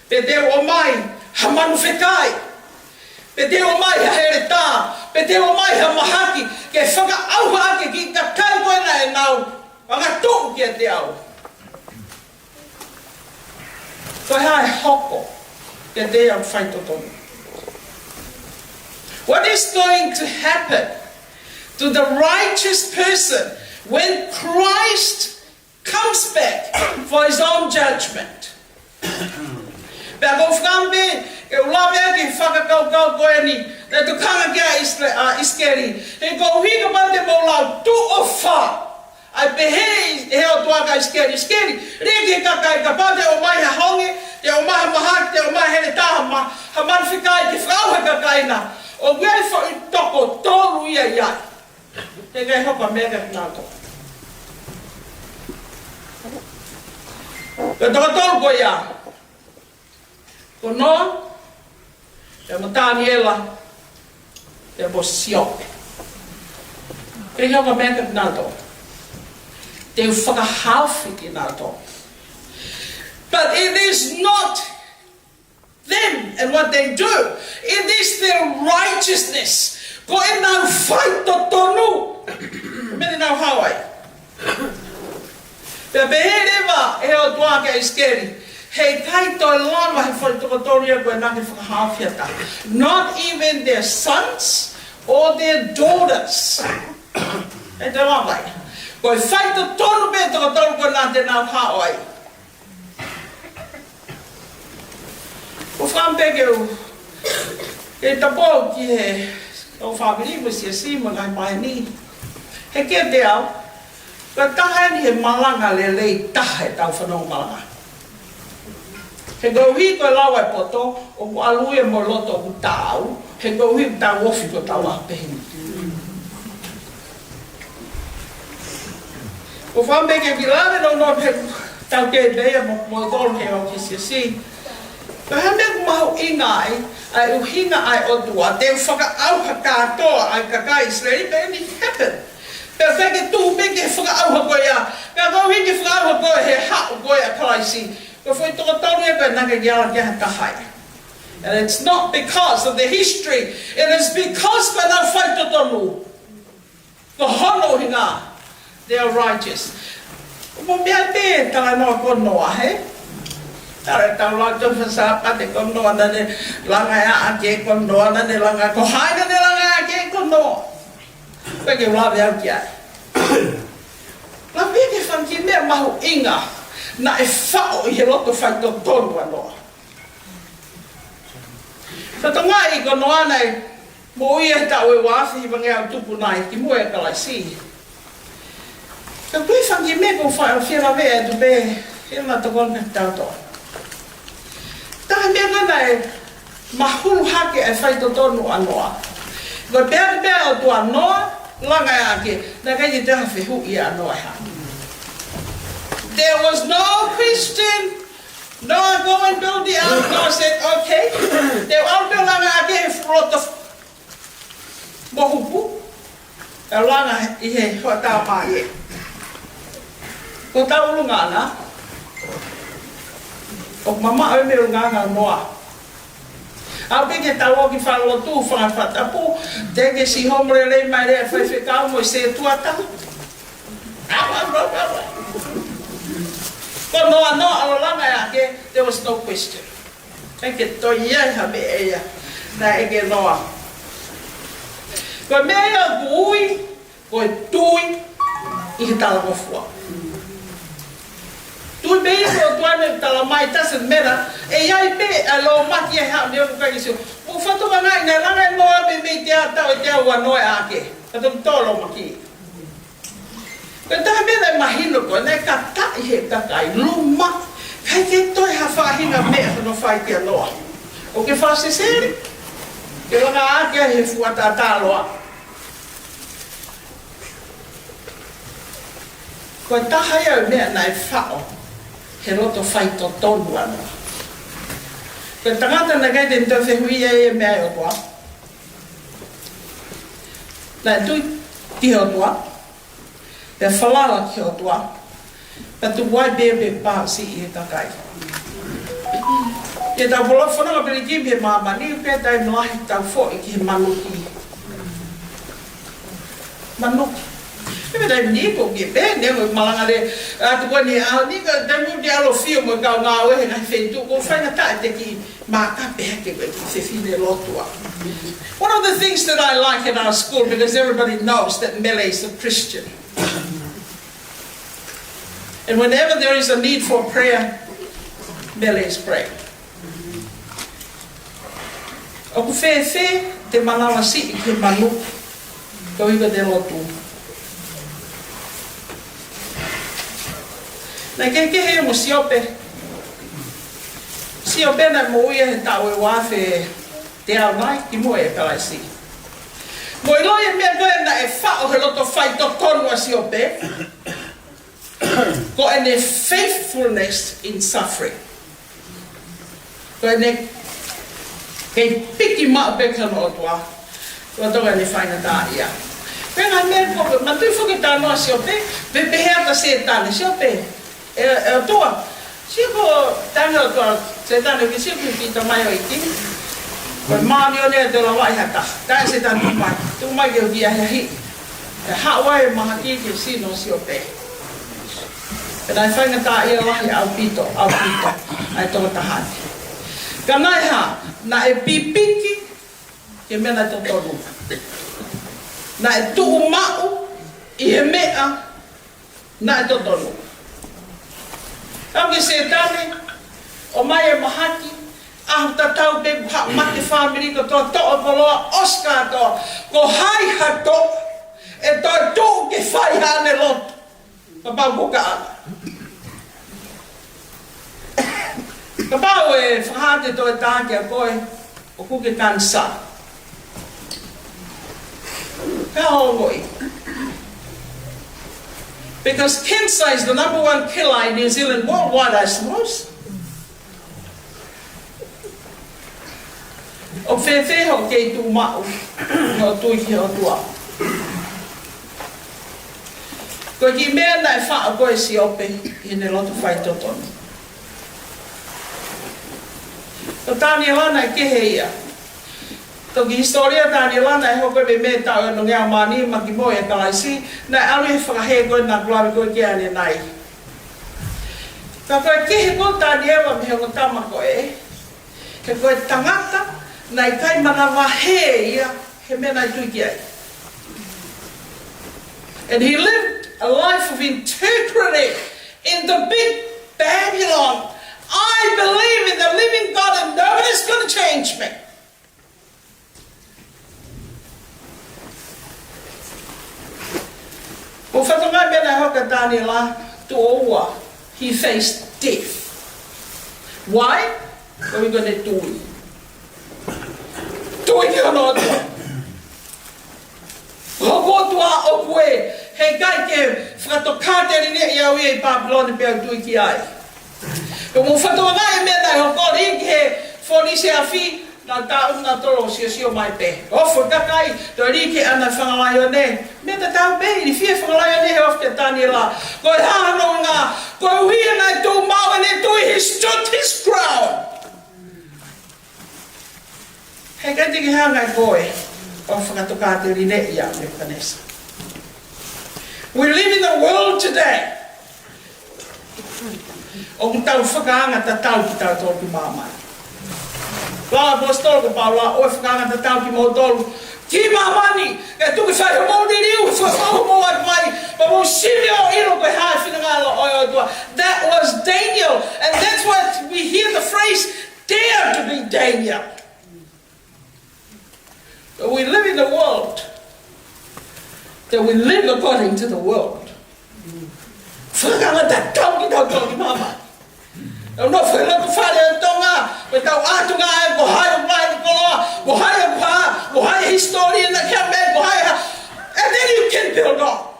pe teu o mai ha manufekai, pe teu o mai ha heretā, pe teu o mai ha mahaki, ke whaka auha ake ki ka kai koe nei nau, wanga tōku kia te au. Koe hae hoko, kia te au whaitotonu. What is going to happen to the righteous person when Christ comes back for His own judgment? Pea kou whakambe, ke ulamea ki whakakau koe ni, ne tu kanga kia iskeri, he kou hika mate mo lau tu o wha. Ai pehe he o tuaka iskeri, reki kakai ka pate o mai ha hongi, te o mai ha mahaki, te o mai hele taha ha manwhikai ki whauhe kakai na. O wei wha I toko tōru ia iai. Te gai hopa mea ka nāko. Ka toko tōru ko ia. Ko noa, te matani ela, te mo siope. Te gai hopa mea ka nāko. Te whakahawhi ki nāko. But it is not them and what they do. It is their righteousness. Ko e nau whaito tonu. Mene nau hawai. Pea pehe rewa e o tuaka iskeri. Hei kai toi lama he whaito tonu e koe nake whakahawhiata. Not even their sons or their daughters. E te wawai. Koe whaito tonu me toko tonu koe nate nau hawai. O whampekeu, e tapo ki he, o whapirimu si a sima ngai mai ni. He kia te au, ka taha ni he malanga le lei taha e tau whanau malanga. He gauhi koe lawa e poto, o alui e mo loto ku tau, he gauhi tau ofi ko tau apehini. O whampekeu ki lawe no no he tau ke dea mo tolu he o ki si a si. Ka hame mahu ingai, ai uhinga ai o tua, te whaka auha katoa ai kakai Israeli, but it happened. Pe feke tu me ke whakaauha koe a. Ka kau hiki whakaauha koe he hao koe a kalaisi. Ko whai toko tauru e koe naka ki ala kia tahai. And it's not because of the history. It is because when I fight to tonu. Ko hono hinga. They are righteous. Mo mea te tala noa konoa he. Tare tau la tu whasapa te konoa na ne langa ya ake konoa na ne langa ko haina ne langa ake konoa. Peke ulawe au ki ai. La peke whanki mea mahu inga na e whao i he loto whai to tonu anoa. Tatonga i konoa nei mo i e tau e wafi i wange au tupu nai ki mua e kalaisi. Ka kui whanki mea ko whai o whira wea tu be hina tokon ka tau toa. Taha mea ngana e mahuru hake e whai to tonu anoa. Ko bea bea o tu anoa, langa e ake, na kai te taha whihu i anoa ha. There was no Christian, no go and build the ark. God said, okay, te au te langa ake e whroto mohupu. E langa i he hoa tau mai e. Ko tau urunga ana, o mama au me runga ngā noa. Au peke tau o ki whanalo tū whangawhatapu, te ke si homore rei mai rea whaiwhekau mo i se tuatahu. Ko noa noa alo langa e ake, there was no question. Eke toi iai ha me eia, na eke noa. Ko mea kui, ko tui, i ke tala mofua. Tui mea ko tuane tala mai tasen mera, e iai pe alo mati e hao neo kukai sio. Mo whatu wangai na langa e noa me me te atau e te aua noe ake. Kato tolo maki. Ko taha mea mahino ko, nei ka tai he kakai luma. Kai ke toi ha whahina mea whano whai te anoa. O ke whase seri. Ke langa ake he fuata tāloa. Ko taha iau mea nai whao. He roto whai to tonu anoa. Ko tangata na kai te nto whehui e mea o toa. Nai tui tiho toa. Te whalala ki o toa. Pa tu wai bebe pāo si i he takai. Ke tau polo whananga pere ki me māma ni pia tai mlahi tau fo i ki he manuki. Manuki. Ebe tai niko ki be ne mo malanga re atu ko ni au ni ka tai mo di alo fio mo ka nga o he na feitu ko faina ta te ki ma ka be ke ki se fine lotua. One of the things that I like in our school, because everybody knows that Mele is a Christian. And whenever there is a need for prayer, Mele is praying. O ku fe te manawa si i ke manu ko iwa de lotu. Na ke he mo siope. Siope na mo ia he tau e wafe te au nai ki mo e kalaisi. Mo i loia mea koe na e whao he loto whai to tonu a siope. Ko ene faithfulness in suffering. Ko ene kei piki maa peka no toa. Ko tonga ne whaina tā ia. Pena mea koe, ma tui whuki tā noa siope, pe pehea ta se tāne siope. E toa, siako tanga toa, se tāne ki siako ki ta mai o iki. Ko maani o nea te la wai hata, tae se tāne mai, tu mai ki o ki ahi ahi. E hawa e maha ki ki sino siope. Pena e whainga tā ia lahi au pito, ai tonga tahani. Ka nai ha, na e pipiki, ke mena to tonu. Na e tuu mau, i he mea, na e to tonu. Au ke se tane, o mai e mahaki, ahu tatau pe ha mate whamiri ko toa toa poloa, Oscar toa, ko hai hato, e toa tō ke whai hane lotu. Papau kuka ana. Papau e whahate to e tāke a koe, o kuke kansa. Ka hongoi. Because cancer is the #1 killer in New Zealand, worldwide I suppose. O whewheho kei tū mau, no tui ki o tua. Ko ki mea nai wha koe si ope i ne lotu whai totonu. Ko tāni lana i kehe ia. Toki historia tāni lana i hoko me me tau anu ngā mani maki mo e kalaisi, nai alu he whakahe koe nā glami koe kia ne nai. Ka koe kehe ko tāni ewa me hongo tama koe, he koe tangata, nai kai mana wahe ia, he mena i tuiki ai. And he lived a life of integrity in the big Babylon. I believe in the living God and nobody's going to change me. O whatongai mena hoka tāne la, tu oua, he faced death. Why? What are we going to do? Tui ki ono atua. Hoko atua o koe, hei kai ke whakatokāteri ne i au i Babylon pe au tui ki ai. Ko mo whatongai mena hoko ringi he whonise a whi, nā tā una toro sio mai pe. O whakakai, tō rike ana whangalai o ne. Me ta tau pe, ni whia whangalai o ne he ofte tāni la. Koe hāno ngā, koe huia nai tō mau ne tui, he stood his ground. Hei kai tiki hangai koe, o whakatokāteri ne i au ne panesa. We live in a world today. O tau whakaanga ta tau ki tau tōku māmai. Lala apostolo ko Paula, o whakanga ta tau ki mō tolu. Ki mamani, e tuki whai ho mō ni riu, whakau mō ai mai, pa mō siri o iro koe hae whinangalo oi o tua. That was Daniel, and that's what we hear the phrase, dare to be Daniel. So we live in a world, that we live according to the world. Whakanga ta tau ki tau tōki mamai. No whai lako whare o tonga, me tau ātunga e ko hai o mai ni koloa, ko hai o pā, ko hai historia na kia me, ko hai ha, and then you can build on.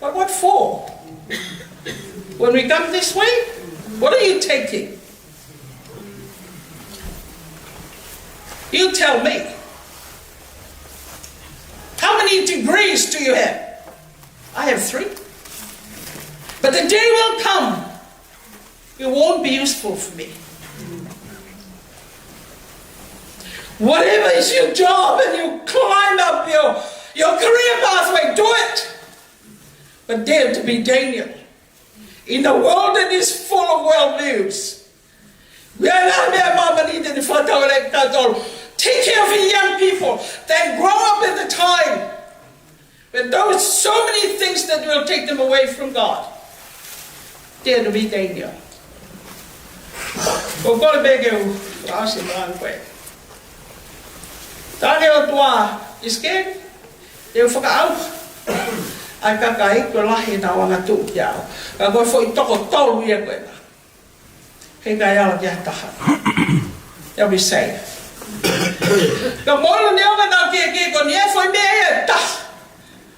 But what for? When we come this way, what are you taking? You tell me. How many degrees do you have? I have 3. But the day will come, it won't be useful for me. Whatever is your job and you climb up your career pathway, do it. But dare to be Daniel. In a world that is full of world news. Take care of the young people. They grow up at the time. But there are so many things that will take them away from God. Dare to be Daniel. Ko kore bege rasi man koe. Tāne o tua iske, te whakaau. Ai kakai koe lahi nā wanga tū ki au. Ka koe fo i toko tolu ia koe na. Hei kai ala kia taha. You'll be safe. Ka mōlu ni onga nā kia ko ni e fo i mea e taha.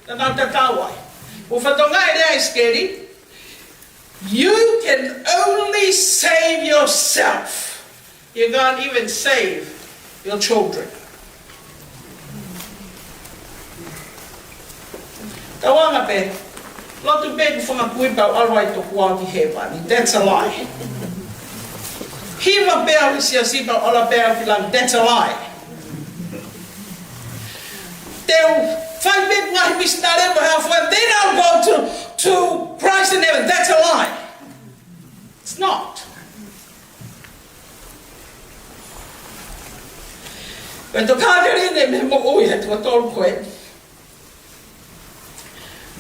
Na nā te tāwai. O whatonga e rea iskeri. You can only save yourself. You can't even save your children. Tawanga pe, lotu pe ku whakakuipau alwai toku au ki he wani. That's a lie. Hiva pe au isi a sipa ola pe au ki lang. That's a lie. They'll find people ngahi misnare mo halfway. They don't go to Christ in heaven. That's a lie. It's not. When the kāteri ne me mo ui he tua tolu koe.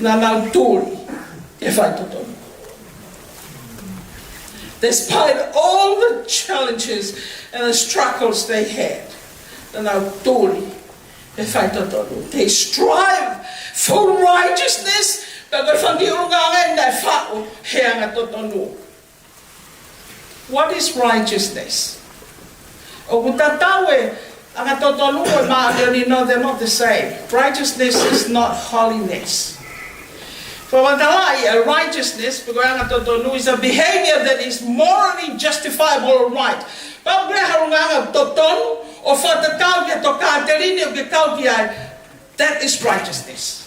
Nā nau tūri e whai totonu. Despite all the challenges and the struggles they had, nā nau tūri e whai totonu. They strive for righteousness, but koe whangi urunga ngai nai whao he anga totonu. What is righteousness? O kutatawe, anga totonu e maarioni, no, they're not the same. Righteousness is not holiness. For a righteousness, is a behavior that is morally justifiable or right. That is righteousness.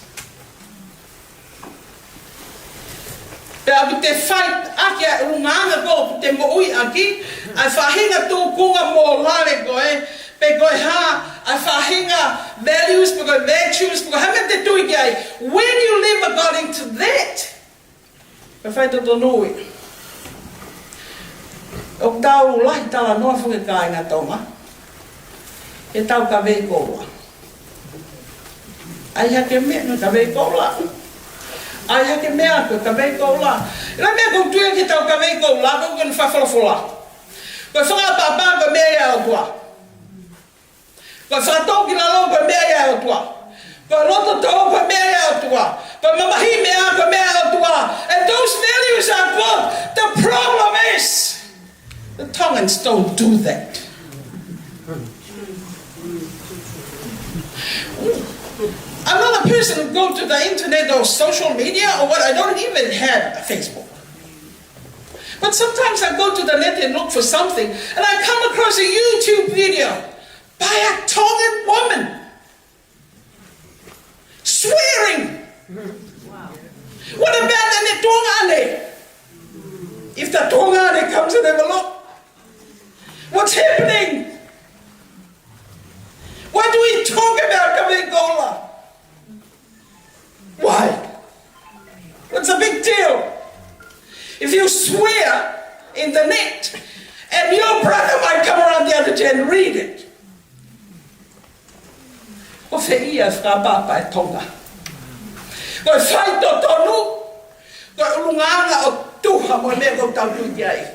Pe abu te fight aki a unanga ko te mo ui aki. Ai whahinga tū kunga mō lare koe. Pe koe ha, ai whahinga values, pe koe virtues, pe koe hanga te tui ki ai. When you live according to that, pe whai to nui. O tau lai tala noa whuke kai ngā tonga. E tau ka vei koua. Ai hake mea no ka vei koula. Ai hake mea ko ka vei koula. Ina mea kou tuia ki tau ka vei koula, kou kena whawhalafola. Koe whangapapa ko mea ia o tua. Koe whakatoki na lo ko mea ia o tua. Koe loto tau ko mea ia o tua. Koe mamahi mea ko mea ia o tua. And those values are good. The problem is, the Tongans don't do that. Another person who go to the internet or social media or what, I don't even have a Facebook. But sometimes I go to the net and look for something and I come across a YouTube video by a Tongan woman swearing. Wow. What about the Tongane? If the Tongane comes and have a look, what's happening? Why do we talk about Kamingola? Why? What's the big deal? If you swear in the net, and your brother might come around the other day and read it. O fe ia whapapa e tonga. Koe whai to tonu, koe ulunganga o tuha mo mea kou tau tui ai.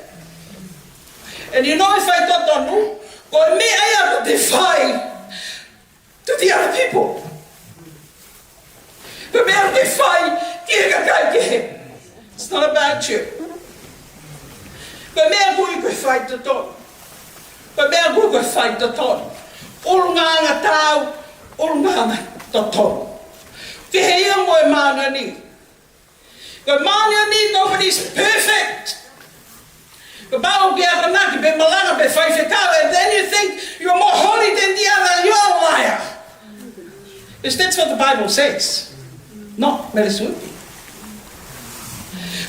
And you know if I don't know, koe me ai ako te whai to the other people. Koe me ako te whai ki e ka kai ke he. It's not about you. Koe me ako i koe whai to tonu. Koe me ako i koe whai to tonu. Ulunganga tau, ulunganga to tonu. Ke he ia mo e mana ni. Koe mana ni, nobody's perfect. And then you think you're more holy than the other, you're a liar. Because that's what the Bible says. No, Meresuti.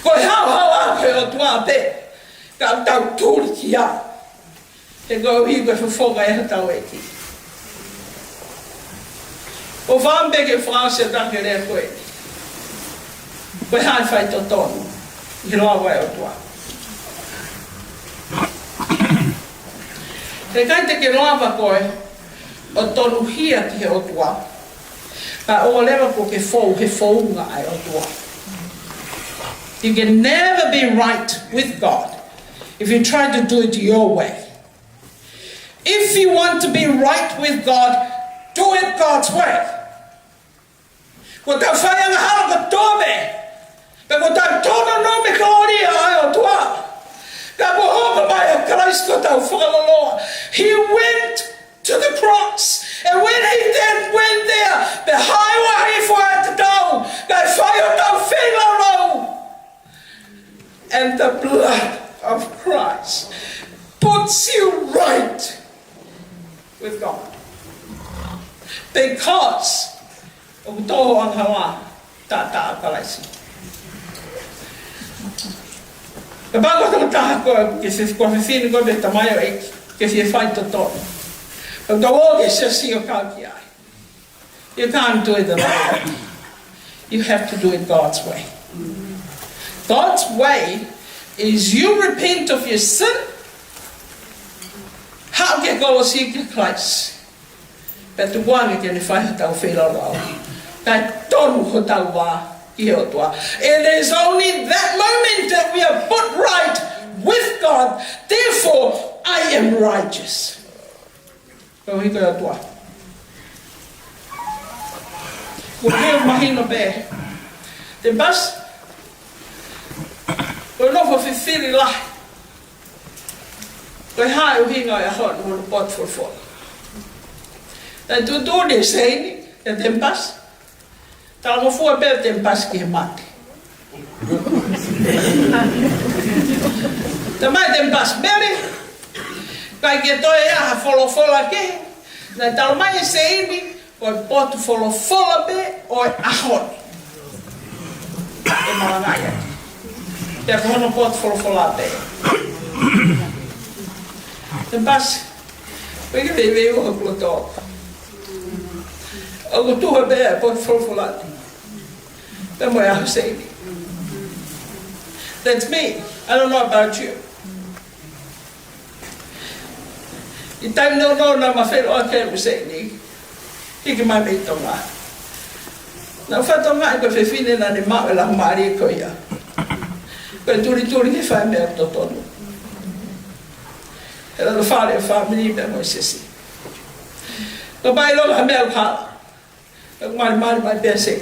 Koe hau koe o tua pe, ka tau tūri ki a. E koe hi koe whawhoka e hatau e ki. O whambeke Fransia take rea koe. Koe hai whai to tonu. I roa wai o tua. He kai te ke roava koe, o tonu hia ki he otua. Ka o lewa ko ke fou, he founga ai otua. You can never be right with God if you try to do it your way. If you want to be right with God, do it God's way. Ko tau whaianga hara ka tōme, pe ko tau tōna no me ka oria ai otua. He went to the cross, and when he then went there, the highway for the down, and the blood of Christ puts you right with God. Because of toho ang hawa tata kalaisi. Bago ito taha ko, kasi ko fifini ko de tamayo e, kasi fai to to. Pag dawo ke siya siyo kaki ai. You can't do it the right way. You have to do it God's way. God's way is you repent of your sin. How can go a secret place? But the one you can find tau whila rau. That tonu ho tau wā. It is only that moment that we are put right with God. Therefore, I am righteous. Ko hiko ya tua. Ko keo mahino be. Te bas. Ko nofo whiwhiri lahi. Ko hai uhinga ya hot mo pot for for. Ta tu ne sei ni te bas. Tala mo fua bel te mpas ki he mate. Te mai te mpas bele. Kai ke toi aha wholofola ke. Na tala mai e se ini. Oi potu wholofola be. Oi ahon. E malangai ati. Pea kono pot wholofola pe. Te pasi. Weke vei uha kua tō. O ko tuha bea pot wholofola. Te moe ahu seini. That's me. I don't know about you. I taimi no na mawhero a kēru seini. Hiki mai mei tonga. Na whatonga i ko whewhine na ne mau e la maari e ko ia. Koe turi he whai mea to tonu. E la whare o whamini mea moi sisi. Ko bai longa mea ukala. Ko mari mai bea se.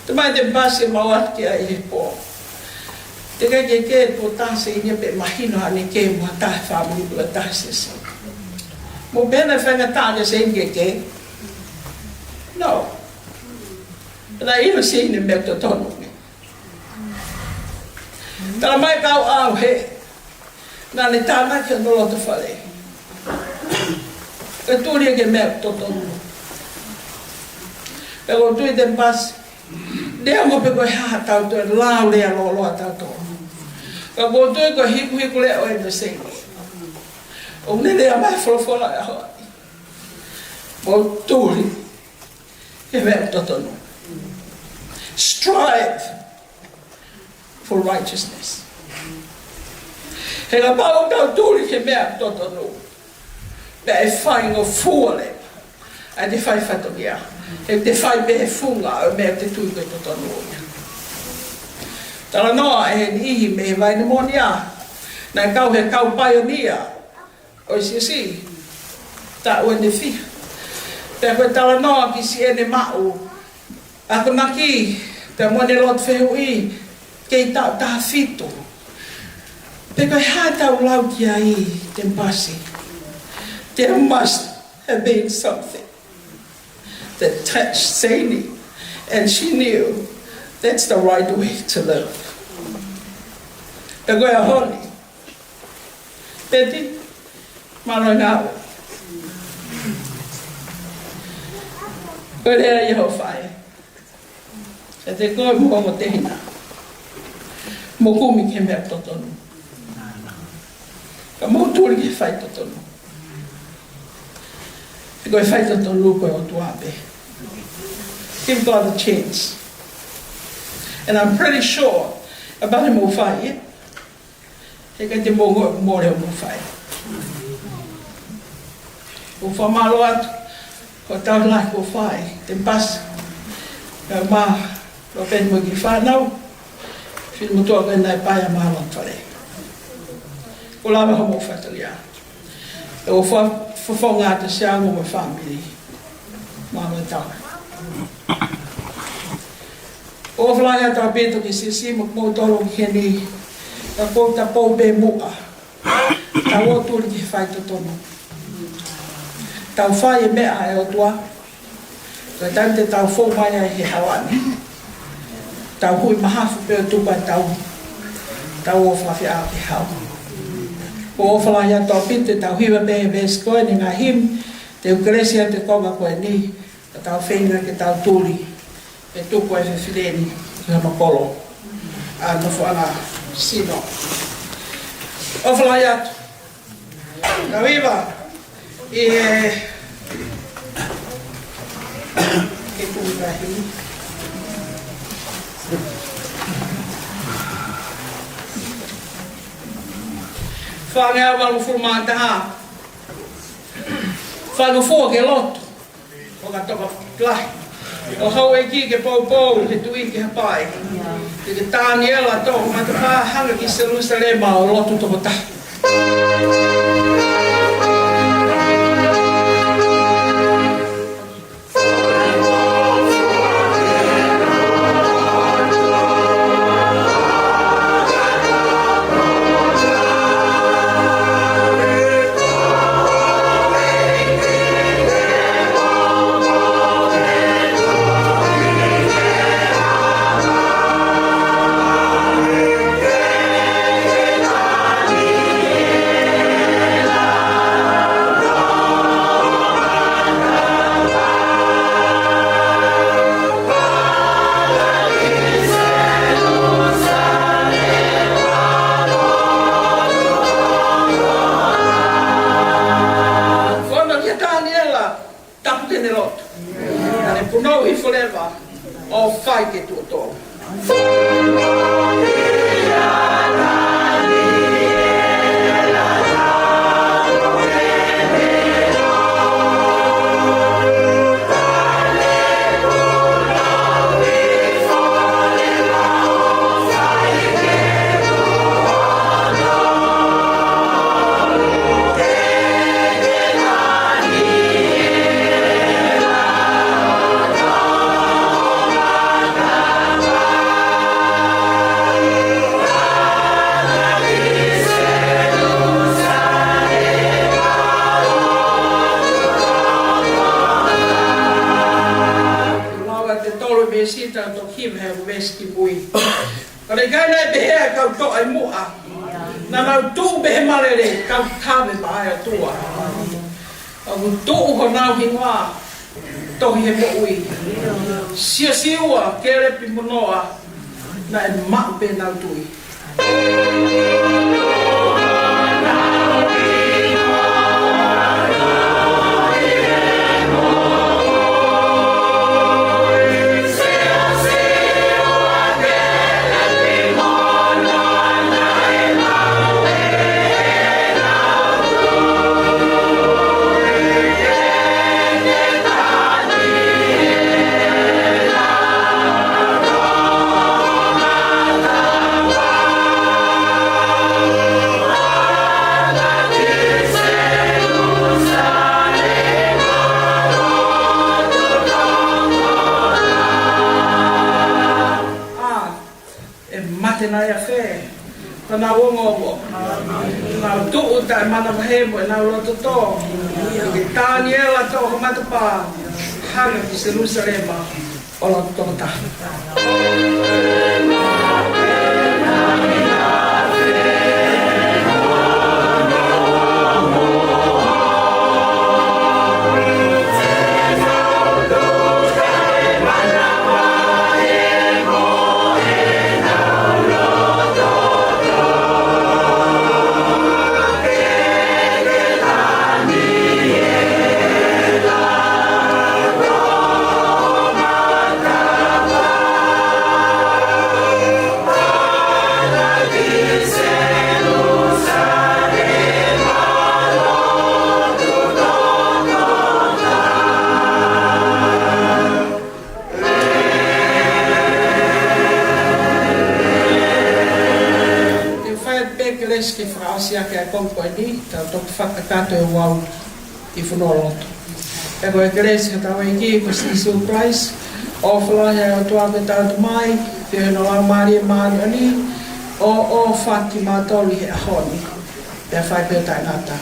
Te mai te basi mawat ki a i po. Te kai ke po tase i nia pe mahino ani ke mua tahe whamini kua tahe sisi. Mo bena whanga tāne se inge ke. No. And I even seen him mea to tonu. Tala mai kau au he. Nā ne tāna ki no loto whare. Ka tūria ke mea to tonu. Ka ko tui te pasi. Lea mo pe koe haha tau tue lau lea lo loa tau tō. Ka ko tui koe hiku lea o e me seini. O ne lea mai wholofola e hoa. Mo tūri. Ke mea to tonu. Strive for righteousness. He la pao tau tūri ke mea to tonu. Mea e whai ngo fuale. A te whai whatokia. He te whai me funga o mea te tui koe to tonu. Tala noa e he ihi me he vai ni moni a. Nā kau he kau pioneer. O si. Ta ue ne fi. Pea koe tala noa ki si ene mau. Ako naki. Pea mone lot whehu i. Kei tau taha fitu. Pe koe hātau lau ki a i te mpasi. There must have been something that touched Saini, and she knew that's the right way to live. Pe koe a honi. Peti, maro ngāwe. Koe rea iho whae. Se te koe mua mo te hina. Mo kumi ke mea totonu. Ka mo tūri ke whai totonu. Te koe whai totonu koe o tuape. Give God a chance. And I'm pretty sure about him o whai. He kai te more o mo whai. O whamalo atu. Ko tau lai ko whai. Te pas. Ka mā. Lo pen mo ki whanau. Whin mo tua koe nai pai a mahalan whare. Ko lawa homo whatalia. E o whawhonga te siango mo whamiri. Mālo e tāna. O whalai ata a beto ki sisi mo toro ki heni. Ka kou ta pou be mua. Ta o tūri ki whai to tono. Tau whai e mea e o tua. Ka tante tau whau mai ai he hawani. Tau hui mahafu pe o tupa tau o whawhi a ki hau. O whalai ato a pite tau hiwa pe e ves koe ni ngā him, te ukresia te konga koe ni, ka tau whenga ke tau tūri, e tupu e whiwhireni ki hama kolo, a nofo ana sino. O whalai ato, ka wiwa, i ke kūrahi. Whangea walu furuma taha. Whangu fua ke loto. O ka toka klahi. O hau e ki ke pou he tui ke hapai. Ke tāni ela tō, mata pā hanga ki Jerusalema o loto toko taha. Kare kai nei behe kau to ai mua. Na nau tu behe malere kau tawe ba ai tua. Au tu ko nau hinga. Tohi he mo ui. Sia siua kere pi monoa. Na e mau pe nau tui. Nai a fe, pana wongo na tu ta mana he mo na lo to to ki Daniela to ho matapa hanga ki Jerusalem o lo to ta que frasia que acompanha tá tô facatato eu ao e funoloto é a igreja tá aqui para Jesus Christ ofla é tua metade mai de no Maria Madalena o Fatima toli a honi é fai petai nata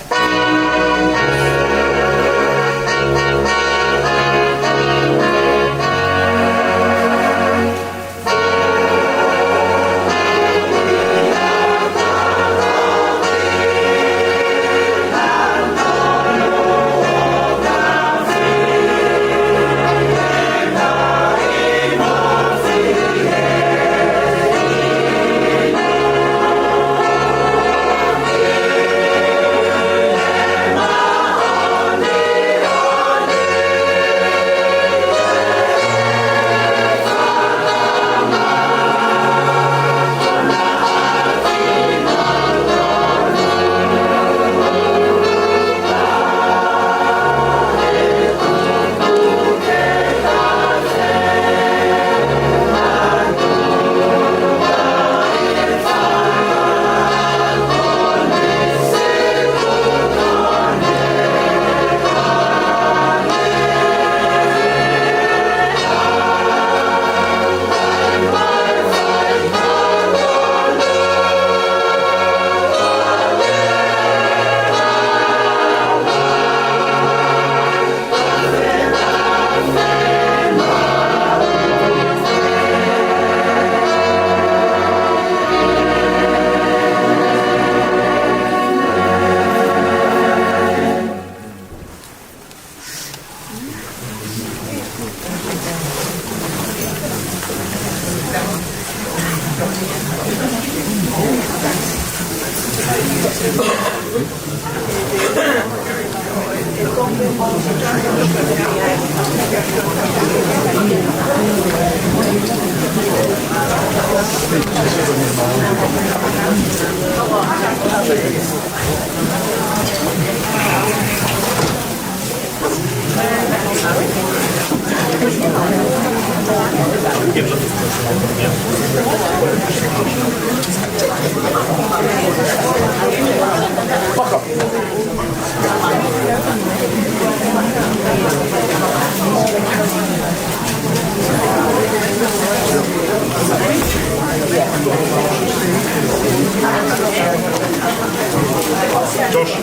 Josh.